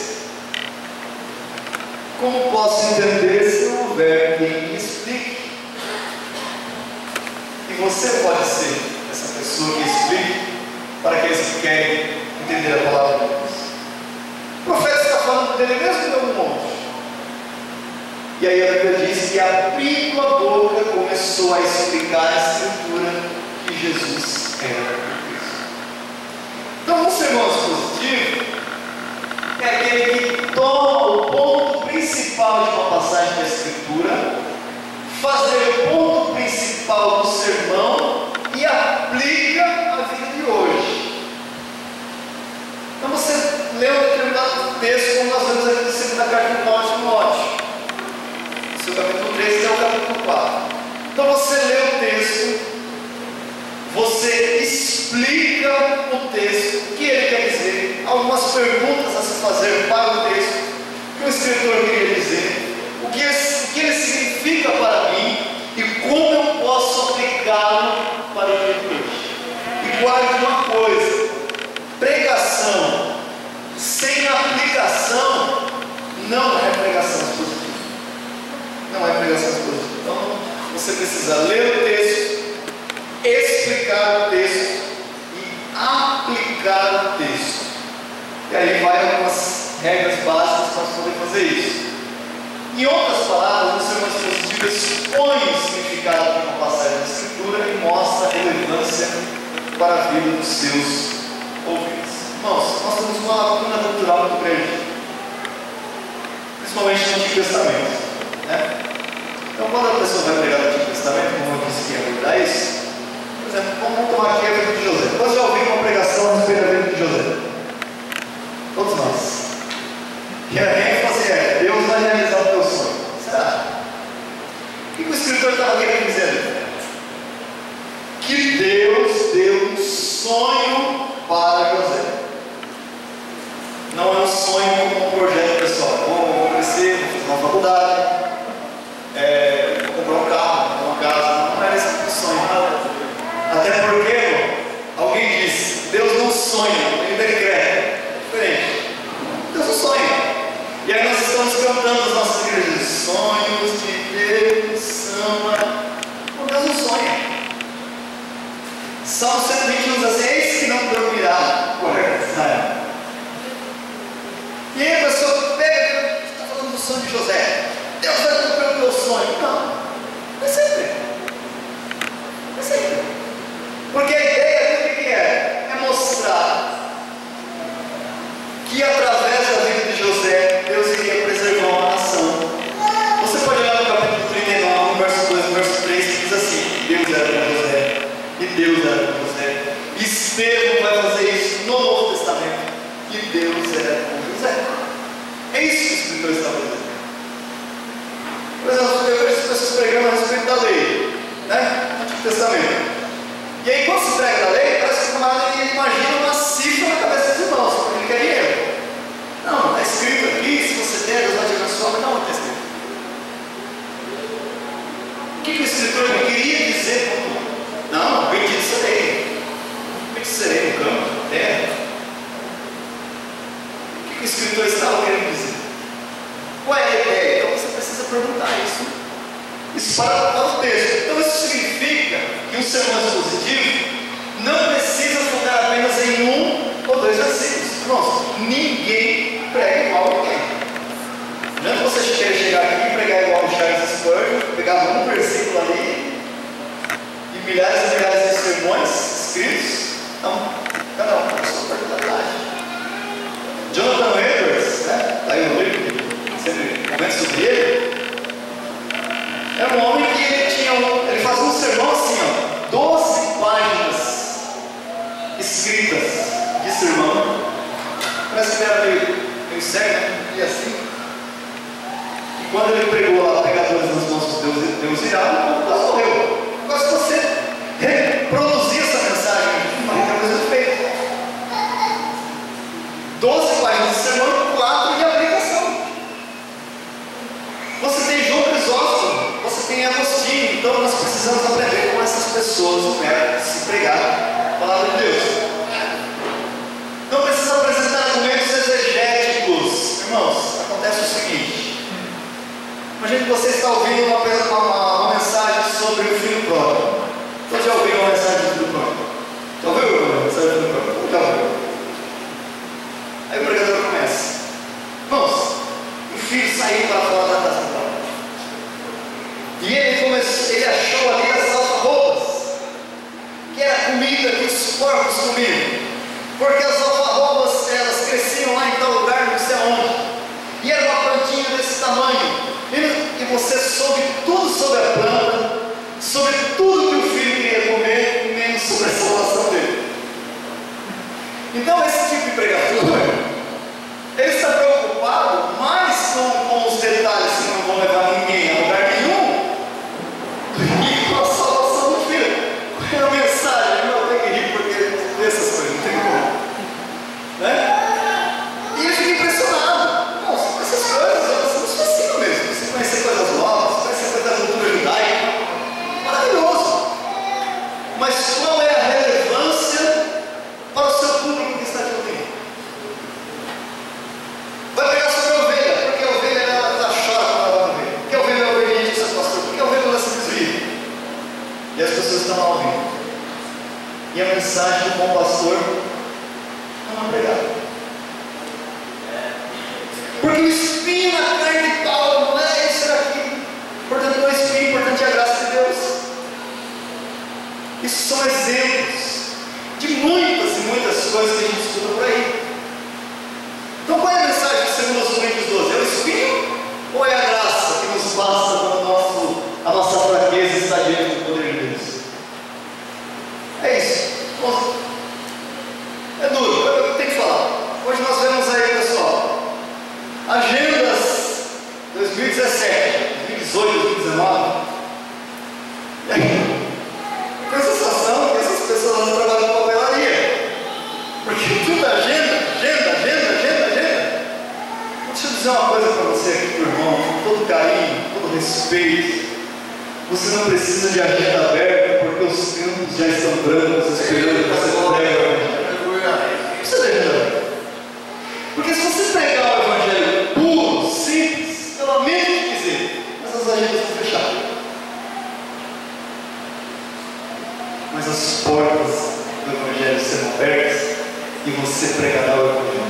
Como posso entender se não houver quem me explique? E você pode ser essa pessoa que explique para aqueles que querem entender a palavra de Deus. O profeta está falando dele mesmo em algum monte. E aí a Bíblia diz que, abrindo a boca, começou a explicar a Escritura que Jesus era Cristo. Então, um sermão expositivo é aquele que toma o ponto principal de uma passagem da Escritura, faz o ponto principal do sermão e aplica a vida de hoje. Então você lê um determinado texto, como nós vemos aqui na segunda carta de Paulo a Timóteo, seu capítulo 3 até o capítulo 4. Então você lê o texto, você explica o texto, o que ele quer dizer, algumas perguntas a se fazer para o texto, o que o escritor queria dizer, o que ele significa para mim e como eu posso aplicá-lo para o dia de hoje. E guarde uma coisa: pregação sem aplicação não é pregação expositiva. Não é pregação expositiva. Então você precisa ler o texto, explicar o texto e aplicar o texto. E aí vai algumas regras básicas para poder fazer isso. Em outras palavras, o sermão expositivo expõe o significado de uma passagem da Escritura e mostra a relevância para a vida dos seus ouvintes. Irmãos, nós temos uma lacuna cultural muito grande, principalmente no Antigo Testamento, né? Então, quando a pessoa vai pregar no Antigo Testamento, como eu disse que ia abordar isso, por exemplo, vamos tomar aqui a vida de José. Nós já ouvimos uma pregação a respeito da vida de José. Todos nós. Que a gente fala assim: Deus vai realizar o teu sonho. Será? O que o escritor estava querendo dizer? Que Deus deu um sonho para José. Não é um sonho como um projeto pessoal. Vou crescer, vou fazer uma faculdade, vou comprar um carro, uma casa. Não era esse tipo de sonho. Até porque alguém disse: Deus não sonha, ele decreta. É diferente. Deus não sonha. E aí nós estamos cantando as nossas igrejas: sonhos de Deus são. Deus não sonha. Salmo 121 diz assim: eis que não dormirá o adversário. E aí a pessoa pega, está falando do sonho de José. Deus vai cumprir Testamento. E aí, quando se prega da lei, parece que o camarada imagina uma cifra na cabeça dos irmãos, porque ele quer dinheiro. Não, está escrito aqui, se você der, Deus vai te abençoar, mas não está escrito. O que o escritor queria dizer com tudo? Não, bendito serei. Bendito serei no campo, na terra. O que o escritor estava querendo dizer? Qual é a ideia? Então você precisa perguntar isso. Isso para o texto. Então isso significa que um sermão expositivo não precisa focar apenas em um ou dois versículos. Irmãos, ninguém prega igual a ninguém. Não adianta você querer chegar aqui e pregar igual o Charles Spurgeon, pegar um versículo ali e milhares e milhares de sermões escritos. Não, cada um com a sua particularidade. Jonathan Edwards, né? Está aí no livro, sempre comenta sobre ele. Era um homem que ele fazia um sermão assim, ó, 12 páginas escritas de sermão. Parece que ele era meio cego, né? E assim. E quando ele pregou lá, pegadores nas mãos de Deus irado, quase morreu. Agora, se você reproduzir essa mensagem, não tem coisa feita. 12 páginas de sermão, 4 de aplicação. Você tem João Crisóstomo, você tem Agostinho, então nós precisamos aprender com essas pessoas no método de se pregar a palavra de Deus. Não precisa apresentar argumentos exegéticos. Irmãos, acontece o seguinte: imagine que você está ouvindo uma mensagem sobre o filho pródigo. Todos já ouviram uma mensagem do filho pródigo? Já ouviu uma mensagem do filho pródigo? Já ouviu? Aí o pregador começa: irmãos, o filho saiu para fora da casa dela. E ele achou ali as alfarrobas, que era a comida que os porcos comiam. Porque as alfarrobas, elas cresciam lá em tal lugar, não sei aonde. E era uma plantinha desse tamanho. E você soube tudo sobre a planta, sobre tudo que o filho queria comer, menos sobre a salvação dele. Então esse tipo de pregador, ele está preocupado mais com os detalhes que não vão levar ninguém a lugar nenhum, e com a salvação do filho. Qual é a mensagem? Eu tenho que rir porque essas coisas não tem como, né? E eu fiquei impressionado. Nossa, essas coisas, elas nos fascinam mesmo. Você conhecer coisas novas, conhecer coisas da cultura judaica, maravilhoso. Mas qual é a relevância para o seu público que está te ouvindo? Vai pegar sobre a ovelha, porque a ovelha ela chora quando ela vai ver. Porque a ovelha é obediente ao seu pastor, porque a ovelha ela se desvia. E as pessoas estão lá ouvindo. E a mensagem do bom pastor não é pregada. Porque o espinho na carne de Paulo não é isso aqui. Portanto, não é espinho, importante é a graça de Deus. Isso são exemplos de muitas e muitas coisas que a gente estuda por aí. Então, qual é a mensagem de 2 Coríntios 12? É o espinho ou é a graça que nos basta quando a nossa fraqueza está diante do poder de Deus? É isso. É duro, eu tenho que falar. Hoje nós vemos aí, pessoal, agendas 2017, 2018, 2019. E aí, tenho a sensação que essas pessoas não trabalham com papelaria. Porque tudo é agenda. Deixa eu dizer uma coisa para você aqui, meu irmão, com todo carinho, com todo respeito. Você não precisa de agenda aberta, porque os campos já estão brancos, esperando que você prega. Não precisa de agenda aberta. Porque se você pregar o evangelho puro, simples, eu lamento te dizer, essas agendas estão fechadas. Mas as portas do evangelho serão abertas e você pregará o evangelho.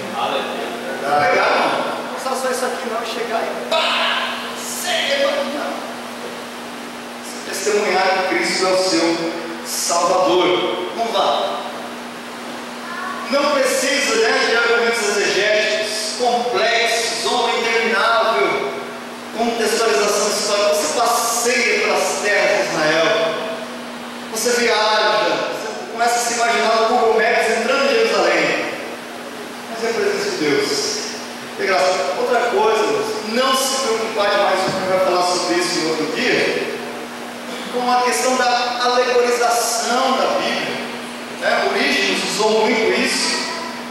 Pregar não. Não só isso aqui não, chegar e pá! Não. Testemunhar que Cristo é o seu Salvador. Não vá. Não precisa, né, de argumentos exegéticos, complexos, ou interminável, contextualização histórica. Você passeia pelas terras de Israel. Você viaja. Você começa a se imaginar no Google Maps entrando em Jerusalém. Mas é a presença de Deus. De graça. Outra coisa, não se preocupar demais, o senhor vai falar sobre isso em outro dia, com a questão da alegorização da Bíblia. Orígenes usou muito isso,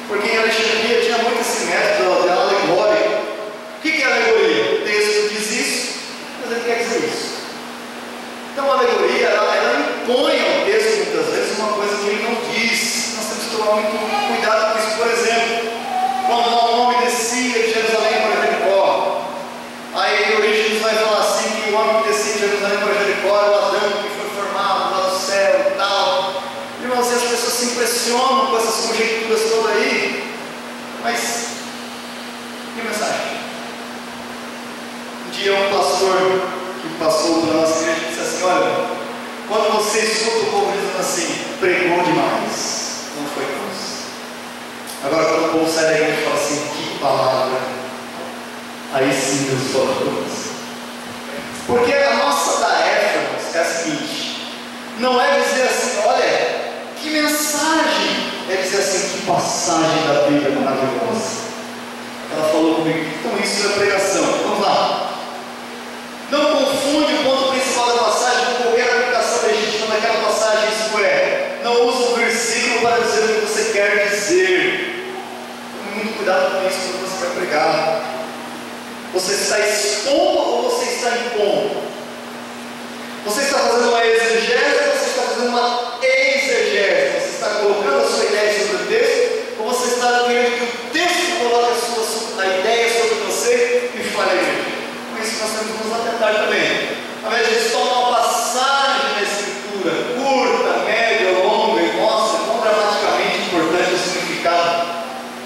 porque em Alexandria tinha muito esse método de alegoria. O que é alegoria? O texto diz isso, mas ele quer dizer isso. Então a alegoria, ela impõe ao texto muitas vezes uma coisa que ele não diz. Nós temos que tomar muito cuidado com isso. Por exemplo, quando um homem descia de Jerusalém para Jericó, aí Orígenes vai falar assim, que o homem que descia de Jerusalém para Jericó era o Adão que foi formado lá do céu e tal. Irmãos, e as pessoas se impressionam com essas conjecturas todas aí, mas que mensagem? Um dia um pastor que passou pela nossa igreja disse assim: olha, quando você escuta o povo dizendo assim, pregou demais, não foi cruz. Agora quando o povo sai da igreja e fala assim, que palavra, aí sim Deus fala cruz. Porque a nossa tarefa, irmãos, é a seguinte: não é dizer assim, olha, que mensagem, é dizer assim, que passagem da Bíblia maravilhosa. Ela falou comigo, então isso é pregação. Vamos lá. Não confunde o ponto principal da passagem com qualquer aplicação legítima daquela passagem, isso é, não usa o versículo para dizer o que você quer dizer. Tome muito cuidado com isso quando você vai pregar. Você está expondo ou você está impondo? Você está fazendo uma exegese ou você está fazendo uma exegese? Você está colocando a sua ideia sobre o texto ou você está querendo que o texto coloque a ideia sobre você e fale a igreja? Com isso nós temos que nos atentar também. Ao invés de a gente tomar uma passagem da Escritura curta, média ou longa e mostra quão dramaticamente importante o significado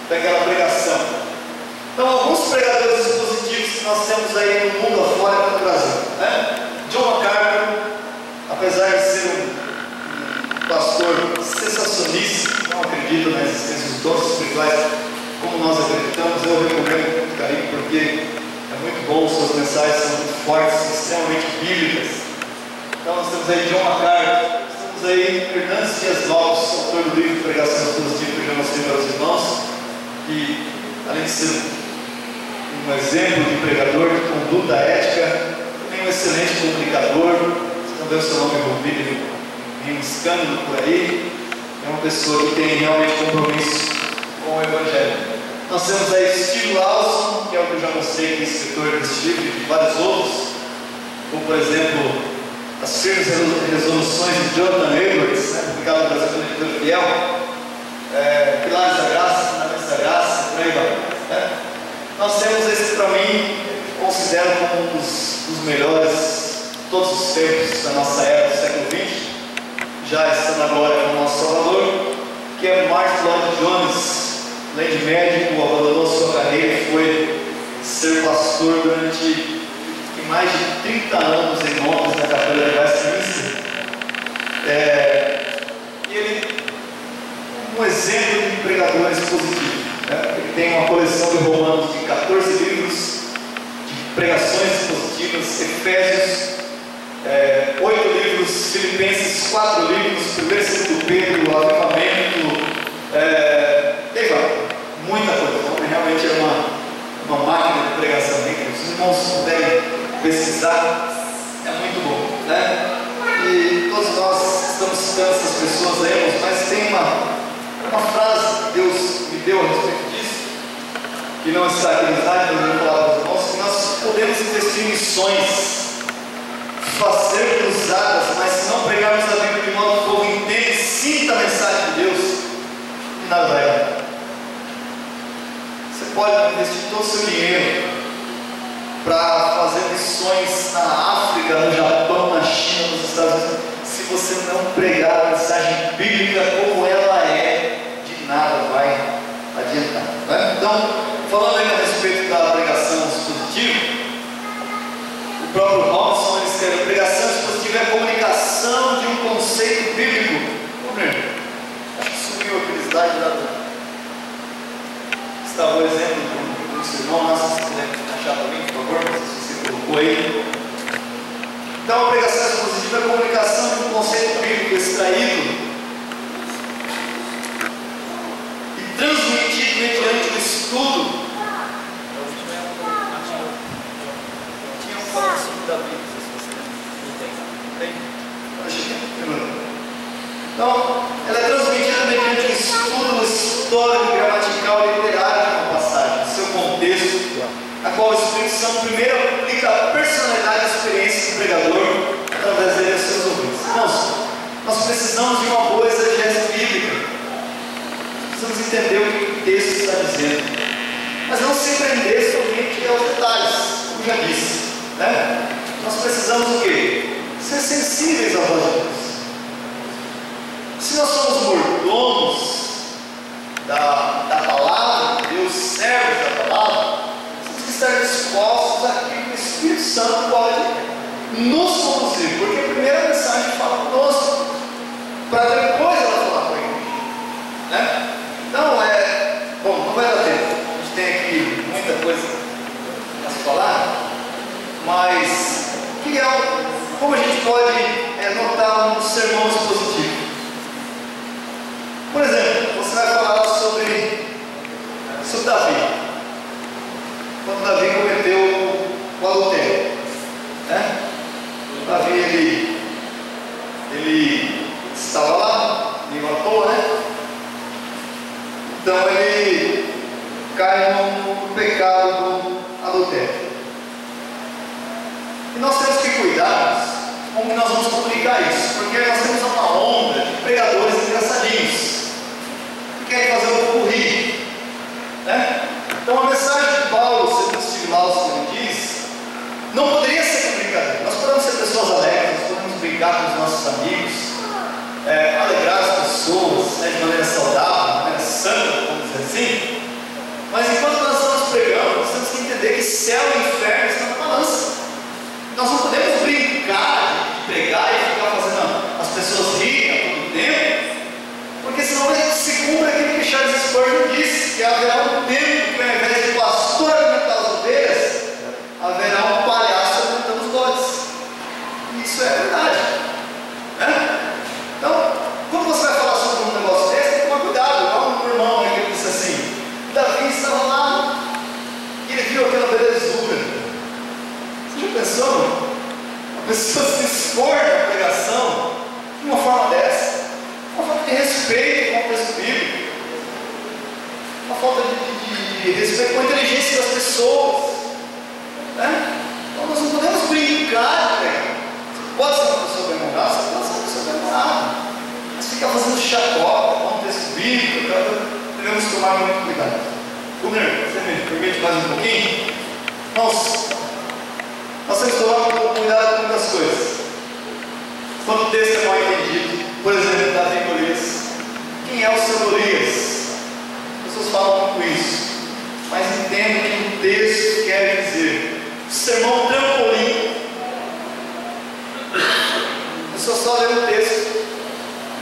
daquela pregação. Então, alguns pregadores expositivos que nós temos aí no mundo afora e no Brasil, John MacArthur, apesar de ser um pastor sensacionista, não acredito na existência dos dons espirituais como nós acreditamos, eu recomendo com muito carinho, porque é muito bom, suas mensagens são muito fortes, extremamente bíblicas. Então nós temos aí John MacArthur, temos aí Hernandes Dias Lopes, autor do livro Pregação Expositiva, que eu já mostrei para os irmãos, que além de ser um exemplo de pregador de conduta ética, também um excelente comunicador. Você não vê o seu nome envolvido em um escândalo por aí. É uma pessoa que tem realmente compromisso com o Evangelho. Nós temos aí Steve Lawson, que é o que eu já mostrei, que é escritor desse livro e de vários outros, como por exemplo As Firmes Resoluções de Jonathan Edwards, publicado no Brasil pela Editora Fiel, Pilares da Graça, Fundamentos da Graça, por aí vai. Nós temos esse, para mim, considero como um dos melhores de todos os tempos da nossa era, do século XX, já estando agora com o nosso Salvador, que é Martin Lloyd Jones. Além de médico, abandonou sua carreira e foi ser pastor durante mais de 30 anos em Londres, na Capela de Westminster. E ele um exemplo de pregador expositivo. Ele tem uma coleção de Romanos de 14 livros, de pregações expositivas, Efésios, 8 livros, Filipenses, 4 livros, 1 e 2 Pedro, Avivamento, muita coisa. Então, realmente é uma máquina de pregação. Se os irmãos puderem pesquisar, é muito bom, E todos nós estamos citando essas pessoas aí, mas tem uma frase que Deus me deu a respeito disso, que não está aqui no slide, mas eu vou falar para os irmãos, que nós podemos investir em missões, fazer cruzadas, mas se não pregarmos a Bíblia de modo que o povo entenda e sinta a mensagem de Deus, nada vai dar. Você pode investir todo o seu dinheiro para fazer missões na África, no Japão, na China, nos Estados Unidos. Se você não pregar a mensagem bíblica como ela é, de nada vai adiantar. Então, falando aí a respeito da pregação expositiva, o próprio Robson ele escreve: pregação expositiva é a comunicação de um conceito bíblico. Acho que subiu aquele slide lá do... Está o exemplo do seu irmão, se você quiser achar para mim, por favor, não sei se você colocou aí. Então, a pregação expositiva é a comunicação de um conceito bíblico extraído e transmitido mediante o estudo. Tinha um pedacinho da Bíblia, se você não tem. histórico, gramatical e literário de uma passagem, seu contexto, a qual o Espírito Santo primeiro aplica a personalidade e a experiência do pregador através dele aos seus ouvintes. Irmãos, nós precisamos de uma boa exegese bíblica. Precisamos entender o que o texto está dizendo, mas não se prender somente aos detalhes, como já disse, né? Nós precisamos o quê? Ser sensíveis à voz de Deus. Se nós somos mordomos da palavra de Deus, servos da palavra, temos que estar dispostos àquilo que o Espírito Santo pode nos conduzir, porque a primeira mensagem fala conosco, para depois ela falar com a igreja, né? Então, bom, não vai dar tempo, a gente tem aqui muita coisa a se falar, mas como a gente pode notar um sermão expositivo? Por exemplo, você vai falar sobre Davi, quando Davi cometeu o adultério, né? Davi, ele estava lá, ele matou, né? Então ele cai no pecado do adultério. E nós temos que cuidar como nós vamos comunicar isso, porque nós temos uma onda de pregadores engraçadinhos que querem fazer um pouco rir, né? Então a mensagem de Paulo, segundo Steve Lawson, como ele diz, não poderia ser brincadeira. Nós podemos ser pessoas alegres, nós podemos brincar com os nossos amigos, alegrar as pessoas, né, de maneira saudável, de maneira santa, vamos dizer assim. Mas enquanto nós estamos pregando, nós temos que entender que céu e inferno estão na balança. Nós não podemos brincar de pregar e ficar fazendo as pessoas rirem a todo tempo, porque senão se cumpre aquilo que Charles Spurgeon disse, que haverá um tempo que ao invés de pastor alimentar as ovelhas, haverá um palhaço alimentando os bodes. E isso é verdade, né? Então, quando você vai falar sobre um negócio desse, tem que tomar cuidado. Igual um irmão que disse assim: Davi estava lá e ele viu aquela belezura. Você já pensou? A pessoa se expor na pregação de uma forma dessa, uma falta de respeito com o texto bíblico, uma falta de respeito com a inteligência das pessoas, né? Então nós não podemos brincar, né? Você pode ser uma pessoa bem-humorada, você pode ser uma pessoa bem-humorada, mas ficar fazendo chacota com o texto bíblico, devemos tomar muito cuidado. Gunnar, você me permite mais um pouquinho? Nós temos que tomar um pouco cuidado com muitas coisas. Quando o texto é mal entendido, por exemplo, Davi e Golias, quem é o seu Golias? As pessoas falam muito isso, mas entendem que o texto quer dizer o sermão trampolim. A pessoa só lê o texto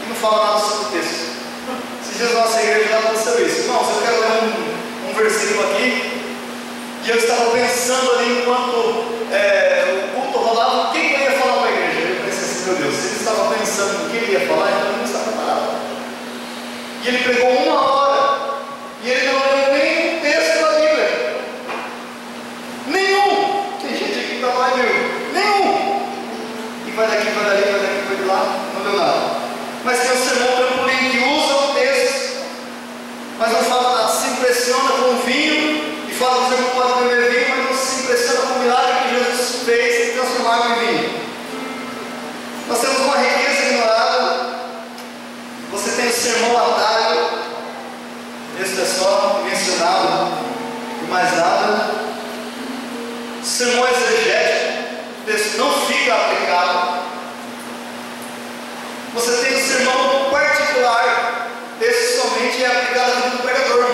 e não fala nada sobre o texto. Esses dias na nossa igreja já aconteceu isso. Não, eu quero ler um versículo aqui, e eu estava pensando ali enquanto o culto rolava, o que eu ia falar para a igreja? Eu pensei assim: meu Deus, se ele estava pensando no que ele ia falar, então ele não estava preparado. E ele pregou 1 hora, e ele não leu nenhum texto da Bíblia. Nenhum! Tem gente aqui que está lá e viu. Nenhum! E vai daqui, vai dali, vai daqui, vai de lá, não deu nada. Mas tem o sermão trampolim que usa o texto, mas não fala nada, se impressiona com o vinho, e fala que você não pode beber vinho, mas não se impressiona com o milagre que Jesus fez em transformar água em vinho. Nós temos uma riqueza ignorada. Você tem o sermão atalho, esse é só mencionado e mais nada. Sermão exegético, o texto não fica aplicado. Você tem o sermão particular, esse somente é aplicado à vida do pregador.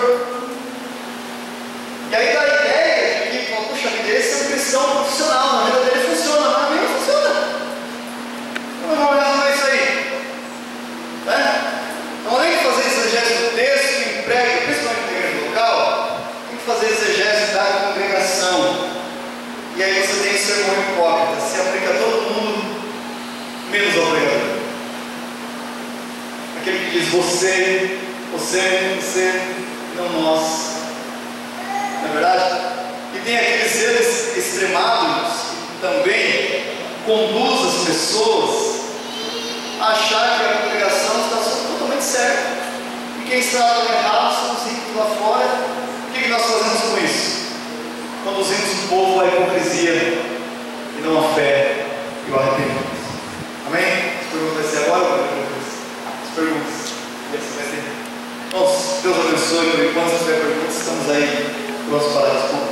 E aí dá a ideia de que, puxa vida, esse é um cristão profissional, na vida dele funciona, mas na minha não funciona. Não é isso aí, né? Então, além de fazer exegese do texto que emprega, principalmente na igreja local, tem que fazer exegese da congregação. E aí você tem o sermão hipócrita, se aplica a todo mundo, menos ao pregador. Aquele que diz você, não nós. Não é verdade? E tem aqueles erros extremados que também conduz as pessoas a achar que a congregação está totalmente certa e quem está dando errado são os ricos lá fora. O que nós fazemos com isso? Conduzimos o povo à hipocrisia e não à fé e ao arrependimento. Amém? As perguntas vai ser agora ou depois? As perguntas. E assim vai ter. Deus abençoe. Por enquanto, se tiver perguntas, estamos aí prontos para responder.